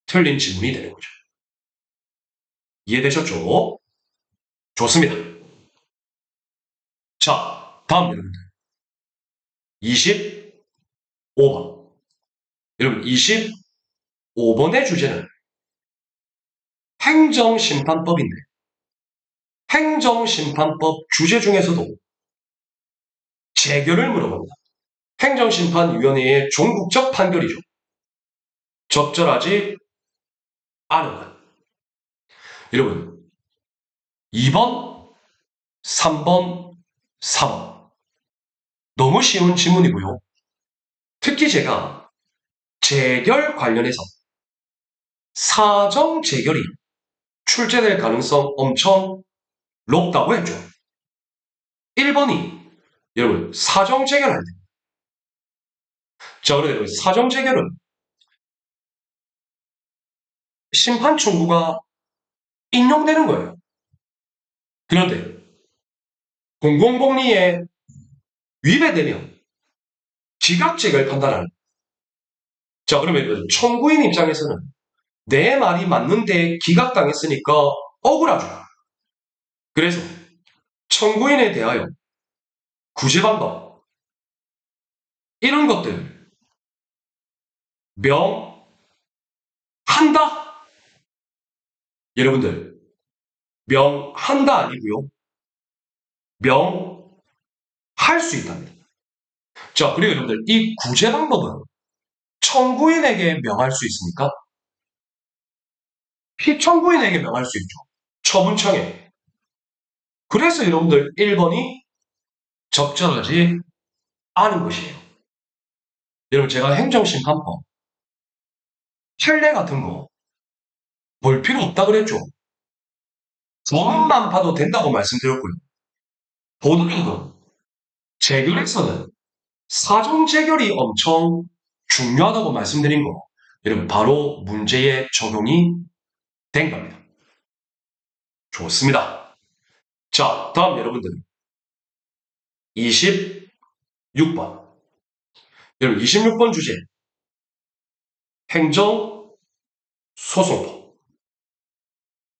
틀린 질문이 되는 거죠. 이해되셨죠? 좋습니다. 자, 다음 여러분들. 25번. 여러분, 25번의 주제는 행정심판법인데, 행정심판법 주제 중에서도 재결을 물어봅니다. 행정심판위원회의 종국적 판결이죠. 적절하지 아는 것. 여러분, 2번, 3번, 4번. 너무 쉬운 질문이고요. 특히 제가 재결 관련해서 사정 재결이 출제될 가능성 엄청 높다고 했죠. 1번이 여러분 사정 재결할 때. 자, 그런데 사정 재결은 심판 청구가 인용되는 거예요. 그런데 공공복리에 위배되면 지각책을 판단하는. 자, 그러면 청구인 입장에서는 내 말이 맞는데 기각당했으니까 억울하죠. 그래서 청구인에 대하여 구제 방법 이런 것들 명한다. 여러분들 명한다 아니고요. 명할 수 있답니다. 자, 그리고 여러분들 이 구제 방법은 청구인에게 명할 수 있습니까? 피청구인에게 명할 수 있죠. 처분청에. 그래서 여러분들 1번이 적절하지 않은 것이에요. 여러분 제가 행정심판법 판례 같은 거 볼 필요 없다 그랬죠. 조문만 봐도 된다고 말씀드렸고요. 보더라도 재결에서는 사정 재결이 엄청 중요하다고 말씀드린 거 여러분 바로 문제에 적용이 된 겁니다. 좋습니다. 자, 다음 여러분들 26번. 여러분 26번 주제 행정소송법.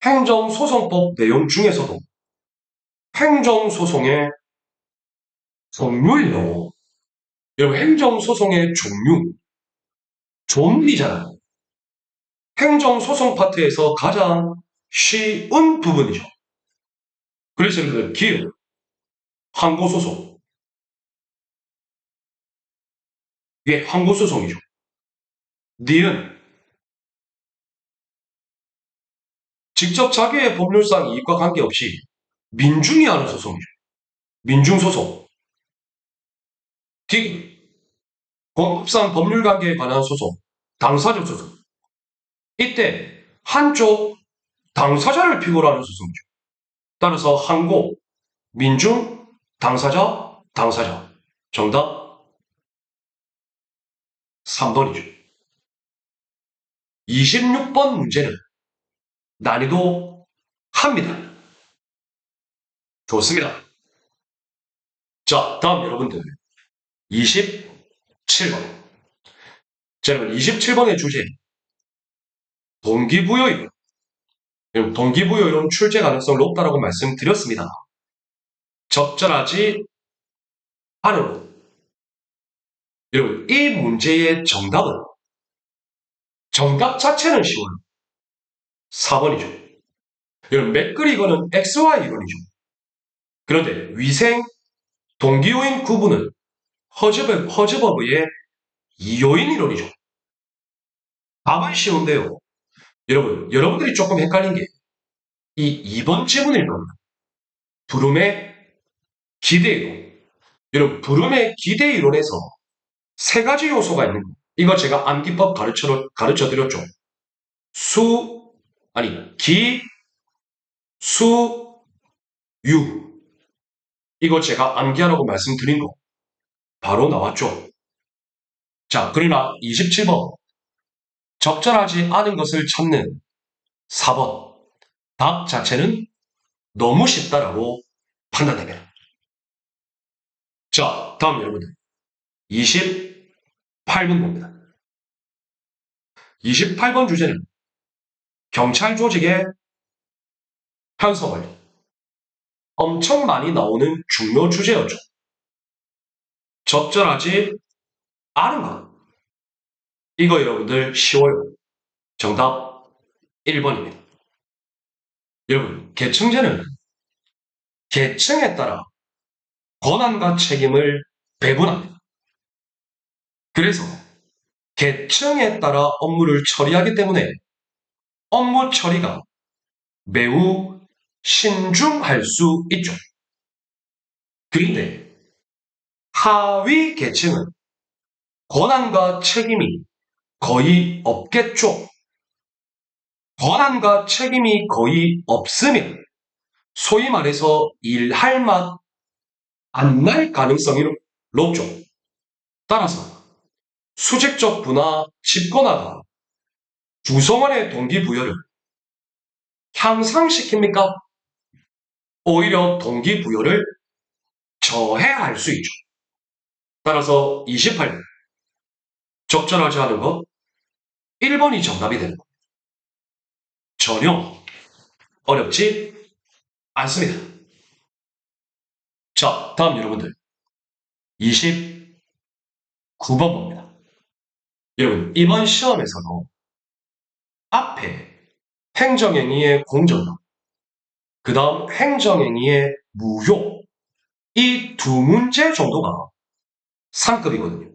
행정소송법 내용 중에서도 행정소송의 종류예요. 여러분 행정소송의 종류 존비잖아요. 행정소송 파트에서 가장 쉬운 부분이죠. 그래서 여러분들 기획, 항고소송. 이게 항고소송이죠. 니은, 직접 자기의 법률상 이익과 관계없이 민중이 하는 소송이죠. 민중소송. 디, 공법상 법률관계에 관한 소송, 당사자 소송. 이때 한쪽 당사자를 필요로 하는 소송이죠. 따라서 항고, 민중, 당사자, 당사자. 정답 3번이죠. 26번 문제는 난이도 합니다. 좋습니다. 자, 다음 여러분들 27번. 자, 여러분 27번의 주제 동기부여이고 여러분 동기부여 이론 출제 가능성 높다라고 말씀드렸습니다. 적절하지 않은 여러분 이 문제의 정답은 정답 자체는 쉬워요. 4번이죠. 여러분 맥거리 이거는 XY 이론이죠. 그런데 위생 동기요인 구분은 허즈버그의 이요인 이론이죠. 답은 쉬운데요. 여러분들이 조금 헷갈린 게 이 2번 질문일 겁니다. 브룸의 기대 이론. 여러분, 브룸의 기대 이론에서 세 가지 요소가 있는 거예요. 이거 제가 암기법 가르쳐 드렸죠. 기, 수, 유. 이거 제가 암기하라고 말씀드린 거 바로 나왔죠. 자, 그러나 27번. 적절하지 않은 것을 찾는 4번. 답 자체는 너무 쉽다라고 판단됩니다. 자, 다음 여러분들. 28번 봅니다. 28번 주제는 경찰 조직의 편성을 엄청 많이 나오는 중요 주제였죠. 적절하지 않은 것. 이거 여러분들 쉬워요. 정답 1번입니다. 여러분, 계층제는 계층에 따라 권한과 책임을 배분합니다. 그래서 계층에 따라 업무를 처리하기 때문에 업무 처리가 매우 신중할 수 있죠. 그런데 하위 계층은 권한과 책임이 거의 없겠죠. 권한과 책임이 거의 없으면 소위 말해서 일할 맛 안 날 가능성이 높죠. 따라서 수직적 부나 집권화가 구성원의 동기부여를 향상시킵니까? 오히려 동기부여를 저해할 수 있죠. 따라서 28번 적절하지 않은 것 1번이 정답이 되는 겁니다. 전혀 어렵지 않습니다. 자, 다음 여러분들 29번 봅니다. 여러분 이번 시험에서도 앞에 행정행위의 공정성, 그 다음 행정행위의 무효 이 두 문제 정도가 상급이거든요.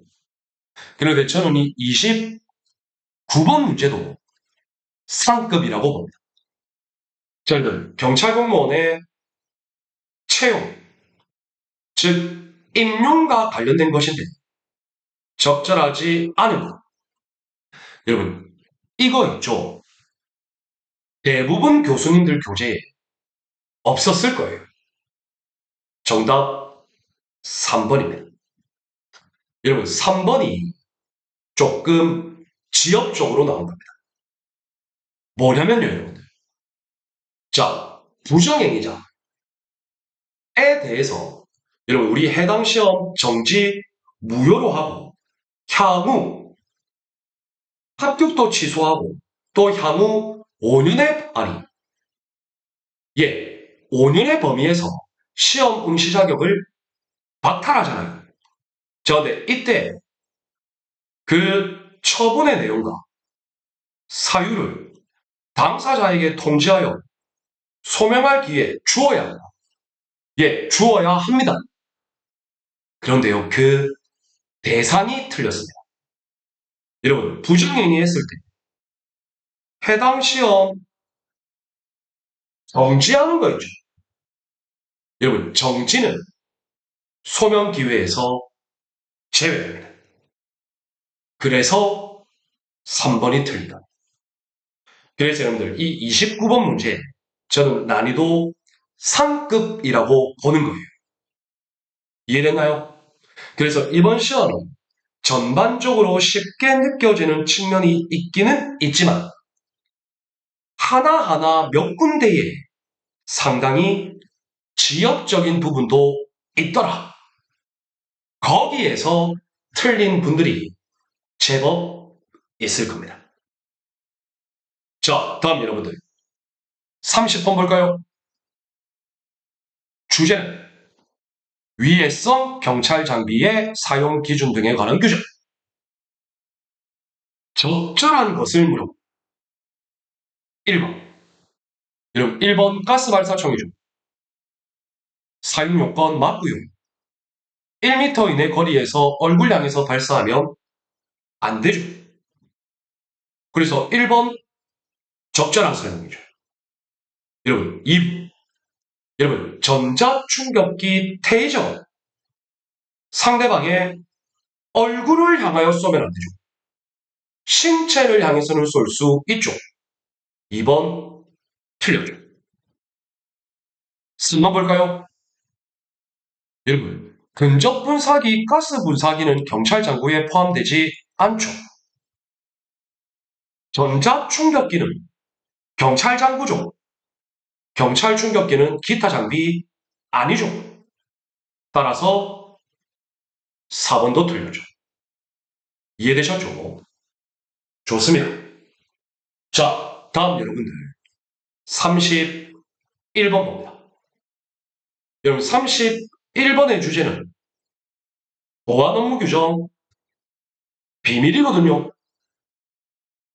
그런데 저는 이 29번 문제도 상급이라고 봅니다. 저희들 경찰 공무원의 채용, 즉 임용과 관련된 것인데 적절하지 않은 것. 여러분 이거 있죠. 대부분 교수님들 교재에 없었을 거예요. 정답 3번입니다. 여러분 3번이 조금 지역적으로 나온 겁니다. 뭐냐면요 여러분들. 자, 부정행위자에 대해서 여러분 우리 해당 시험 정지 무효로 하고 향후 합격도 취소하고 또 향후 5년의 5년의 범위에서 시험 응시 자격을 박탈하잖아요. 그런데 이때 그 처분의 내용과 사유를 당사자에게 통지하여 소명할 기회 주어야 합니다. 주어야 합니다. 그런데요, 그 대상이 틀렸습니다. 여러분, 부정행위 했을 때 해당 시험 정지하는 거 있죠. 여러분, 정지는 소명 기회에서 제외됩니다. 그래서 3번이 틀리다. 그래서 여러분들 이 29번 문제 저는 난이도 상급이라고 보는 거예요. 이해됐나요? 그래서 이번 시험은 전반적으로 쉽게 느껴지는 측면이 있기는 있지만 하나하나 몇 군데에 상당히 지역적인 부분도 있더라. 거기에서 틀린 분들이 제법 있을 겁니다. 자, 다음 여러분들 30번 볼까요? 주제는 위해성 경찰 장비의 사용 기준 등에 관한 규정. 적절한 것을 물어. 1번. 여러분 1번 가스 발사총이죠. 사용 요건 맞고요. 1m 이내 거리에서 얼굴 향해서 발사하면 안 되죠. 그래서 1번 적절한 사용이죠. 여러분 2번. 여러분 전자충격기 테이저 상대방의 얼굴을 향하여 쏘면 안 되죠. 신체를 향해서는 쏠 수 있죠. 2번 틀렸죠. 3번 볼까요? 여러분 근접 분사기, 가스 분사기는 경찰 장구에 포함되지 않죠. 전자충격기는 경찰 장구죠. 경찰 충격기는 기타 장비 아니죠. 따라서 4번도 틀렸죠. 이해되셨죠? 좋습니다. 자, 다음 여러분들 31번 봅니다. 여러분 31번의 주제는 보안 업무 규정 비밀이거든요.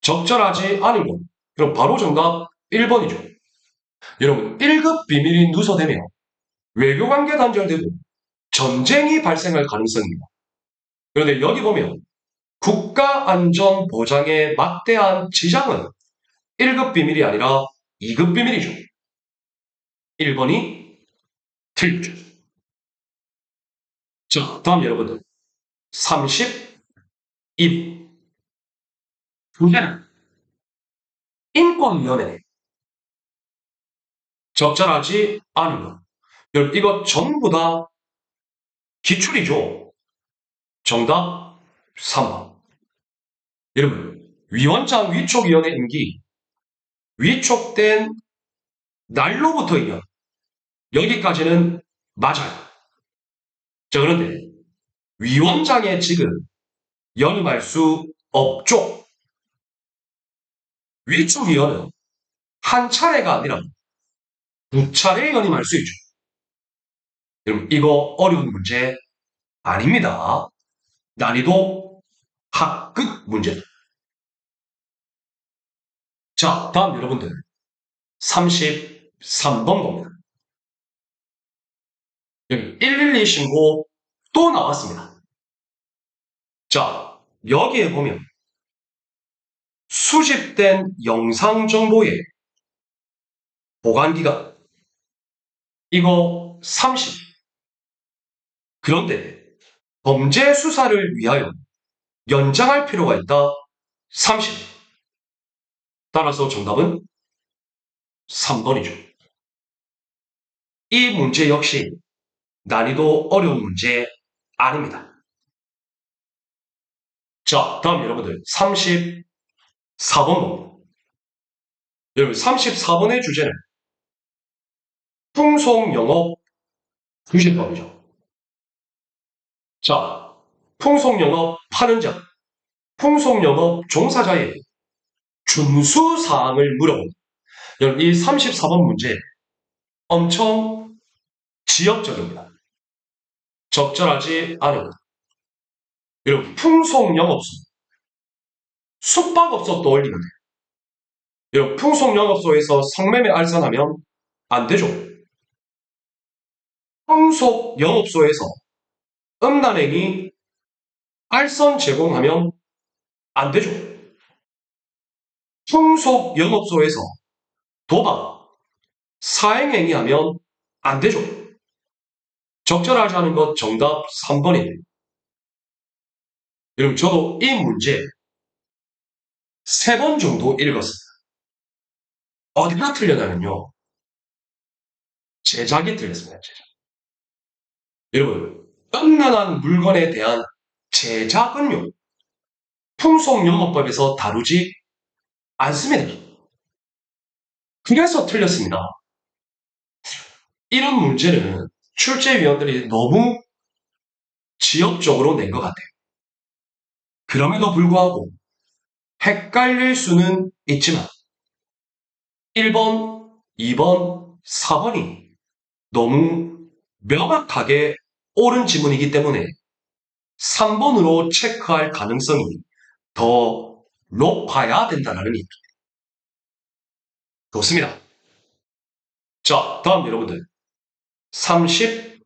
적절하지 않은 것. 그럼 바로 정답 1번이죠. 여러분 1급 비밀이 누설되면 외교관계 단절되고 전쟁이 발생할 가능성입니다. 그런데 여기 보면 국가 안전 보장에 막대한 지장은 1급 비밀이 아니라 2급 비밀이죠. 1번이 틀리죠. 자, 다음 여러분들. 32. 문제는 인권위원회 적절하지 않은 것. 여러분, 이거 전부 다 기출이죠. 정답 3번. 여러분, 위원장 위촉위원회 임기 위촉된 날로부터 2년. 여기까지는 맞아요. 자, 그런데 위원장의 직은 연임할 수 없죠. 위촉위원은 한 차례가 아니라 두 차례 연임할 수 있죠. 여러분, 이거 어려운 문제 아닙니다. 난이도 합급 문제다. 자, 다음 여러분들 33번 봅니다. 여기 112 신고 또 나왔습니다. 자, 여기에 보면 수집된 영상 정보의 보관기간 이거 30. 그런데 범죄 수사를 위하여 연장할 필요가 있다. 30. 따라서 정답은 3번이죠. 이 문제 역시 난이도 어려운 문제 아닙니다. 자, 다음 여러분들 34번. 여러분 34번의 주제는 풍속영업 규제법이죠. 자, 풍속영업 파는 자, 풍속영업 종사자의 준수사항을 물어봅니다. 여러분 이 34번 문제 엄청 지역적입니다. 적절하지 않은 것. 여러분 풍속영업소, 숙박업소 떠올리면 돼요. 여러분 풍속영업소에서 성매매 알선하면 안 되죠. 풍속영업소에서 음란행위 알선 제공하면 안 되죠. 풍속영업소에서 도박, 사행행위하면 안 되죠. 적절하지 않은 것 정답 3번입니다. 여러분 저도 이 문제 3번 정도 읽었습니다. 어디가 틀렸냐면요. 제작이 틀렸습니다. 제작. 여러분 음란한 물건에 대한 제작은요. 풍속영업법에서 다루지 않습니다. 그래서 틀렸습니다. 이런 문제는 출제위원들이 너무 지역적으로 낸 것 같아요. 그럼에도 불구하고 헷갈릴 수는 있지만 1번, 2번, 4번이 너무 명확하게 옳은 지문이기 때문에 3번으로 체크할 가능성이 더 높아야 된다는 얘기. 좋습니다. 자, 다음 여러분들 35번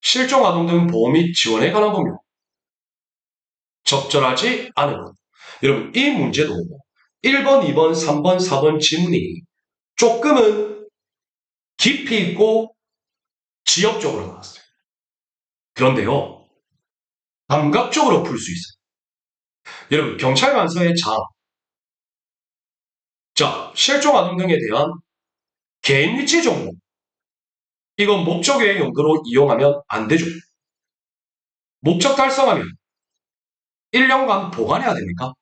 실종아동 등 보호 및 지원에 관한 법률 적절하지 않은 것. 여러분 이 문제도 1번, 2번, 3번, 4번 지문이 조금은 깊이 있고 지역적으로 나왔어요. 그런데요, 감각적으로 풀 수 있어요. 여러분, 경찰관서의 자, 실종아동 등에 대한 개인 위치 정보. 이건 목적 외의 용도로 이용하면 안 되죠. 목적 달성하면 1년간 보관해야 됩니까?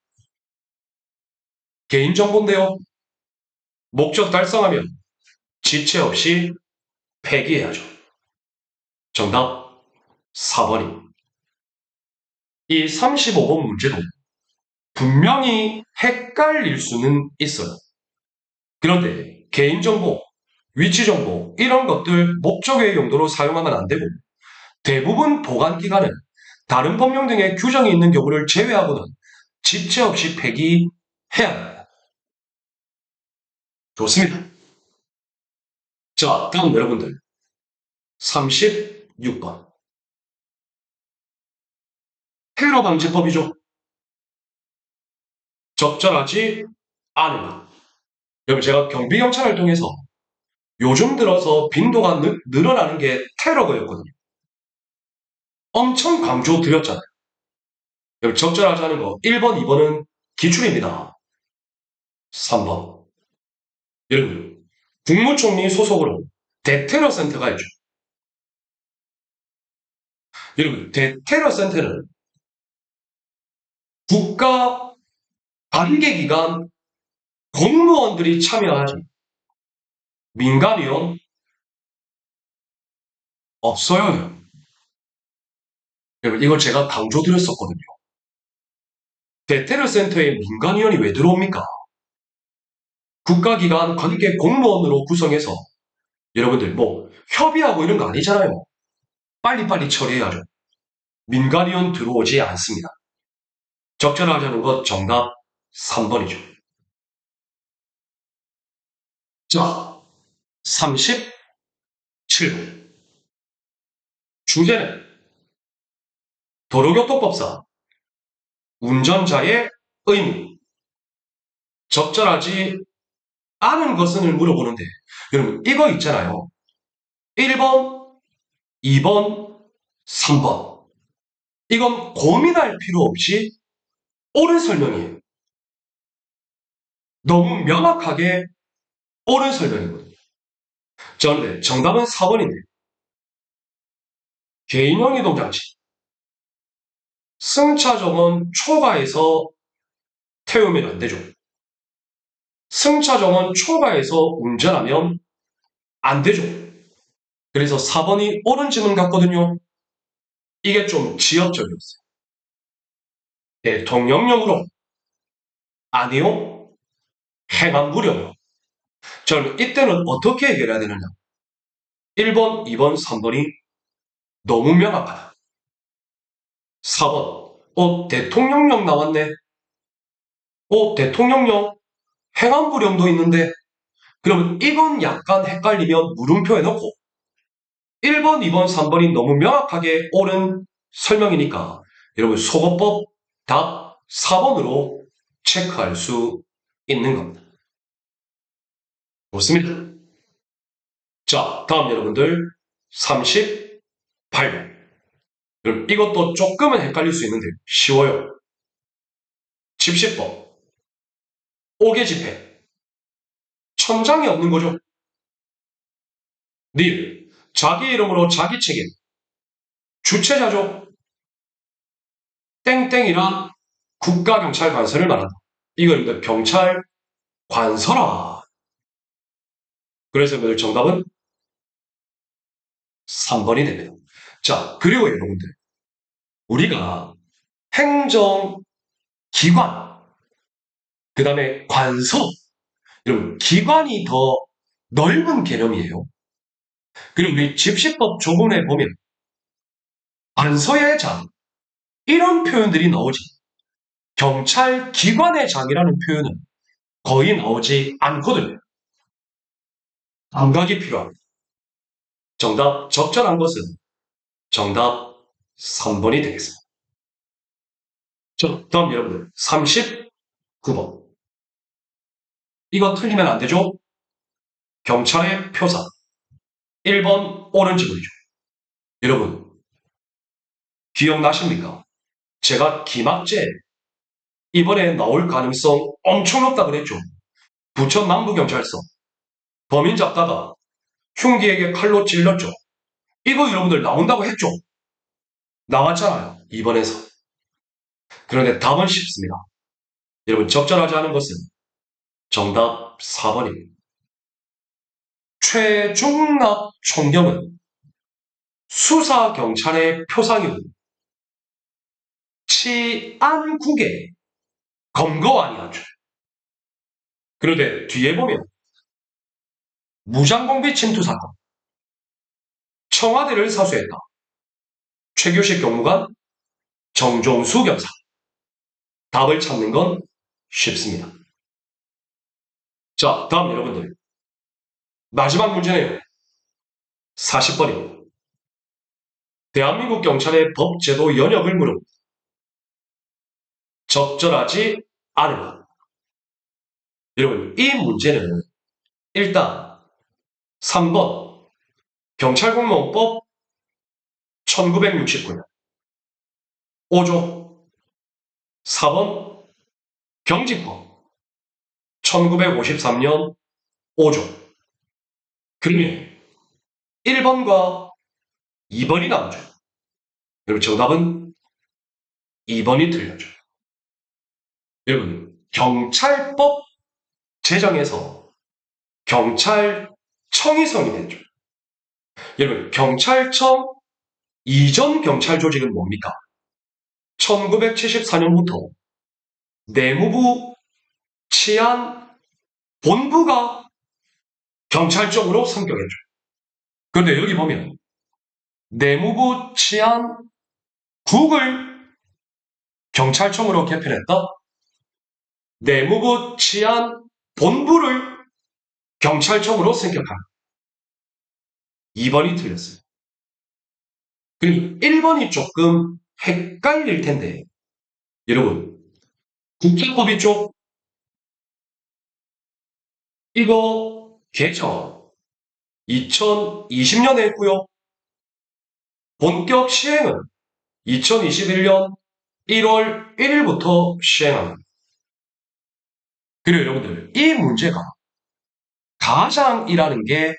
개인정보인데요. 목적 달성하면 지체 없이 폐기해야죠. 정답 4번입니다. 이 35번 문제도 분명히 헷갈릴 수는 있어요. 그런데 개인정보, 위치정보 이런 것들 목적의 용도로 사용하면 안 되고 대부분 보관기간은 다른 법령 등의 규정이 있는 경우를 제외하고는 지체 없이 폐기해야 합니다. 좋습니다. 자, 다음 여러분들 36번 테러 방지법이죠. 적절하지 않은 것. 여러분, 제가 경비경찰을 통해서 요즘 들어서 빈도가 늘어나는 게 테러거였거든요. 엄청 강조드렸잖아요. 여러분, 적절하지 않은 거 1번, 2번은 기출입니다. 3번. 여러분, 국무총리 소속으로 대테러 센터가 있죠. 여러분, 대테러 센터는 국가 관계기관 공무원들이 참여하지 민간위원 없어요. 여러분, 이걸 제가 강조드렸었거든요. 대테러 센터에 민간위원이 왜 들어옵니까? 국가기관 관계 공무원으로 구성해서 여러분들 뭐 협의하고 이런 거 아니잖아요. 빨리빨리 처리해야죠. 민간위원 들어오지 않습니다. 적절하자는 것 정답 3번이죠. 자, 37번. 주제는 도로교통법상 운전자의 의무. 적절하지 않은 것은을 물어보는데, 여러분, 이거 있잖아요. 1번, 2번, 3번. 이건 고민할 필요 없이 옳은 설명이에요. 너무 명확하게 옳은 설명이거든요. 그런데 정답은 4번인데, 개인용 이동장치. 승차점은 초과해서 태우면 안 되죠. 승차점은 초과해서 운전하면 안 되죠. 그래서 4번이 옳은 질문 같거든요. 이게 좀 지역적이었어요. 대통령령으로 아니요. 행안부령으로. 저는 이때는 어떻게 해결해야 되느냐. 1번, 2번, 3번이 너무 명확하다. 4번. 대통령령 나왔네. 대통령령 행안부령도 있는데 그러면 이건 약간 헷갈리면 물음표 해놓고 1번, 2번, 3번이 너무 명확하게 옳은 설명이니까 여러분 속어법 답 4번으로 체크할 수 있는 겁니다. 좋습니다. 자, 다음 여러분들 38번. 여러분 이것도 조금은 헷갈릴 수 있는데 쉬워요. 집시법, 5개 집회, 천장이 없는 거죠. 닐, 자기 이름으로 자기 책임, 주체자죠. 땡땡이란 국가경찰관서를 말한다. 이거 경찰 관서라. 그래서 여러분들 정답은 3번이 됩니다. 자, 그리고 여러분들 우리가 행정기관, 그 다음에 관서, 여러분 기관이 더 넓은 개념이에요. 그리고 우리 집시법 조문에 보면 관서의 장 이런 표현들이 나오지 경찰 기관의 장이라는 표현은 거의 나오지 않거든요. 감각이 필요합니다. 정답 적절한 것은 정답 3번이 되겠습니다. 자, 다음 여러분들 39번. 이거 틀리면 안 되죠? 경찰의 표사. 1번 옳은 질문이죠. 여러분 기억나십니까? 제가 기막제 이번에 나올 가능성 엄청 높다 그랬죠. 부천 남부경찰서 범인 잡다가 흉기에게 칼로 찔렀죠. 이거 여러분들 나온다고 했죠. 나왔잖아요. 이번에서. 그런데 답은 쉽습니다. 여러분 적절하지 않은 것은 정답 4번입니다. 최중납 총경은 수사경찰의 표상이고 치안국의 검거관이었죠. 그런데 뒤에 보면 무장공비 침투 사건, 청와대를 사수했다. 최규식 경무관, 정종수 경사. 답을 찾는 건 쉽습니다. 자, 다음 여러분들. 마지막 문제네요. 40번입니다. 대한민국 경찰의 법제도 연역을 물음. 적절하지 않은 것. 여러분, 이 문제는 일단 3번 경찰공무원법 1969년 5조, 4번 경직법 1953년 5조. 그러면 1번과 2번이 나오죠. 여러분, 정답은 2번이 틀렸죠. 여러분, 경찰법 제정에서 경찰청이 성립했죠. 여러분, 경찰청 이전 경찰 조직은 뭡니까? 1974년부터 내무부 치안본부가 경찰청으로 성격했죠. 그런데 여기 보면 내무부 치안국을 경찰청으로 개편했다. 내무부 치안본부를 경찰청으로 성격한 2번이 틀렸어요. 그럼 1번이 조금 헷갈릴 텐데, 여러분, 국가법이 쪽 이거 개정 2020년에 했고요. 본격 시행은 2021년 1월 1일부터 시행합니다. 그리고 여러분들, 이 문제가 가장이라는 게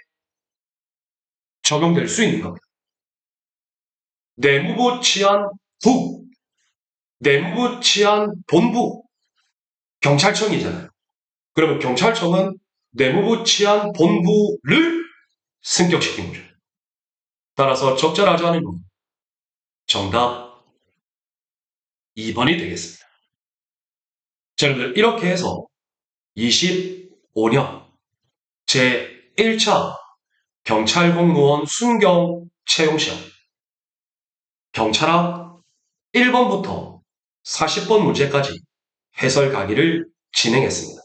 적용될 수 있는 겁니다. 내무부 치안국, 내무부 치안본부, 경찰청이잖아요. 그러면 경찰청은 내무부 치안본부를 승격시킨 거죠. 따라서 적절하지 않은 건 정답 2번이 되겠습니다. 자, 여러분들, 이렇게 해서 25년 제1차 경찰공무원 순경 채용시험 경찰학 1번부터 40번 문제까지 해설 강의를 진행했습니다.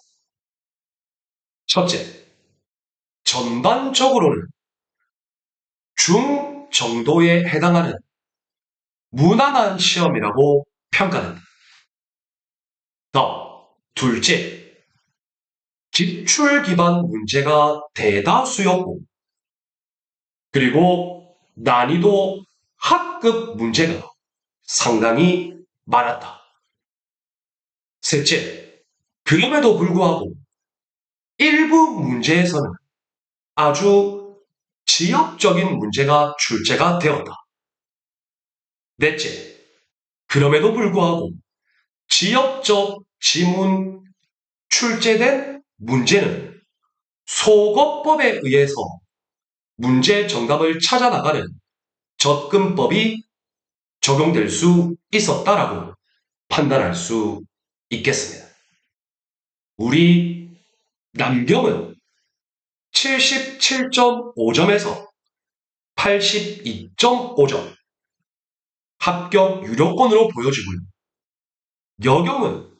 첫째, 전반적으로는 중 정도에 해당하는 무난한 시험이라고 평가됩니다. 둘째, 기출 기반 문제가 대다수였고, 그리고 난이도 하급 문제가 상당히 많았다. 셋째, 그럼에도 불구하고 일부 문제에서는 아주 지역적인 문제가 출제가 되었다. 넷째, 그럼에도 불구하고 지역적 지문 출제된 문제는 소거법에 의해서 문제 정답을 찾아 나가는 접근법이 적용될 수 있었다라고 판단할 수 있겠습니다. 우리 남경은 77.5점에서 82.5점 합격 유력권으로 보여지고요. 여경은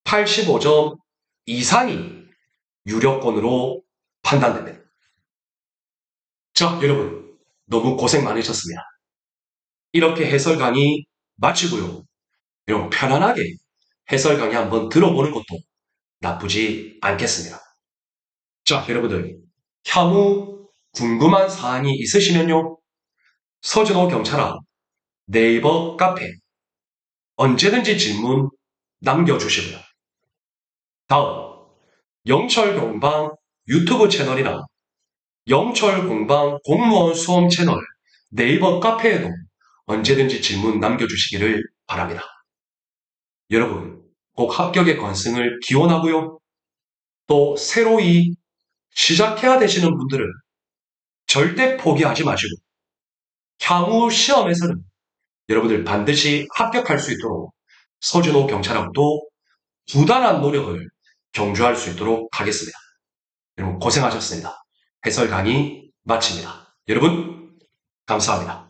85점 이상이 유력권으로 판단됩니다. 자, 여러분, 너무 고생 많으셨습니다. 이렇게 해설 강의 마치고요. 여러분, 편안하게 해설 강의 한번 들어보는 것도 나쁘지 않겠습니다. 자, 여러분들, 향후 궁금한 사항이 있으시면요, 서준호 경찰학 네이버 카페 언제든지 질문 남겨주시고요. 다음, 영철공방 유튜브 채널이나 영철공방 공무원 수험 채널 네이버 카페에도 언제든지 질문 남겨주시기를 바랍니다. 여러분, 꼭 합격의 건승을 기원하고요. 또 새로이 시작해야 되시는 분들은 절대 포기하지 마시고 향후 시험에서는 여러분들 반드시 합격할 수 있도록 서준호 경찰학도 부단한 노력을 경주할 수 있도록 하겠습니다. 여러분 고생하셨습니다. 해설 강의 마칩니다. 여러분 감사합니다.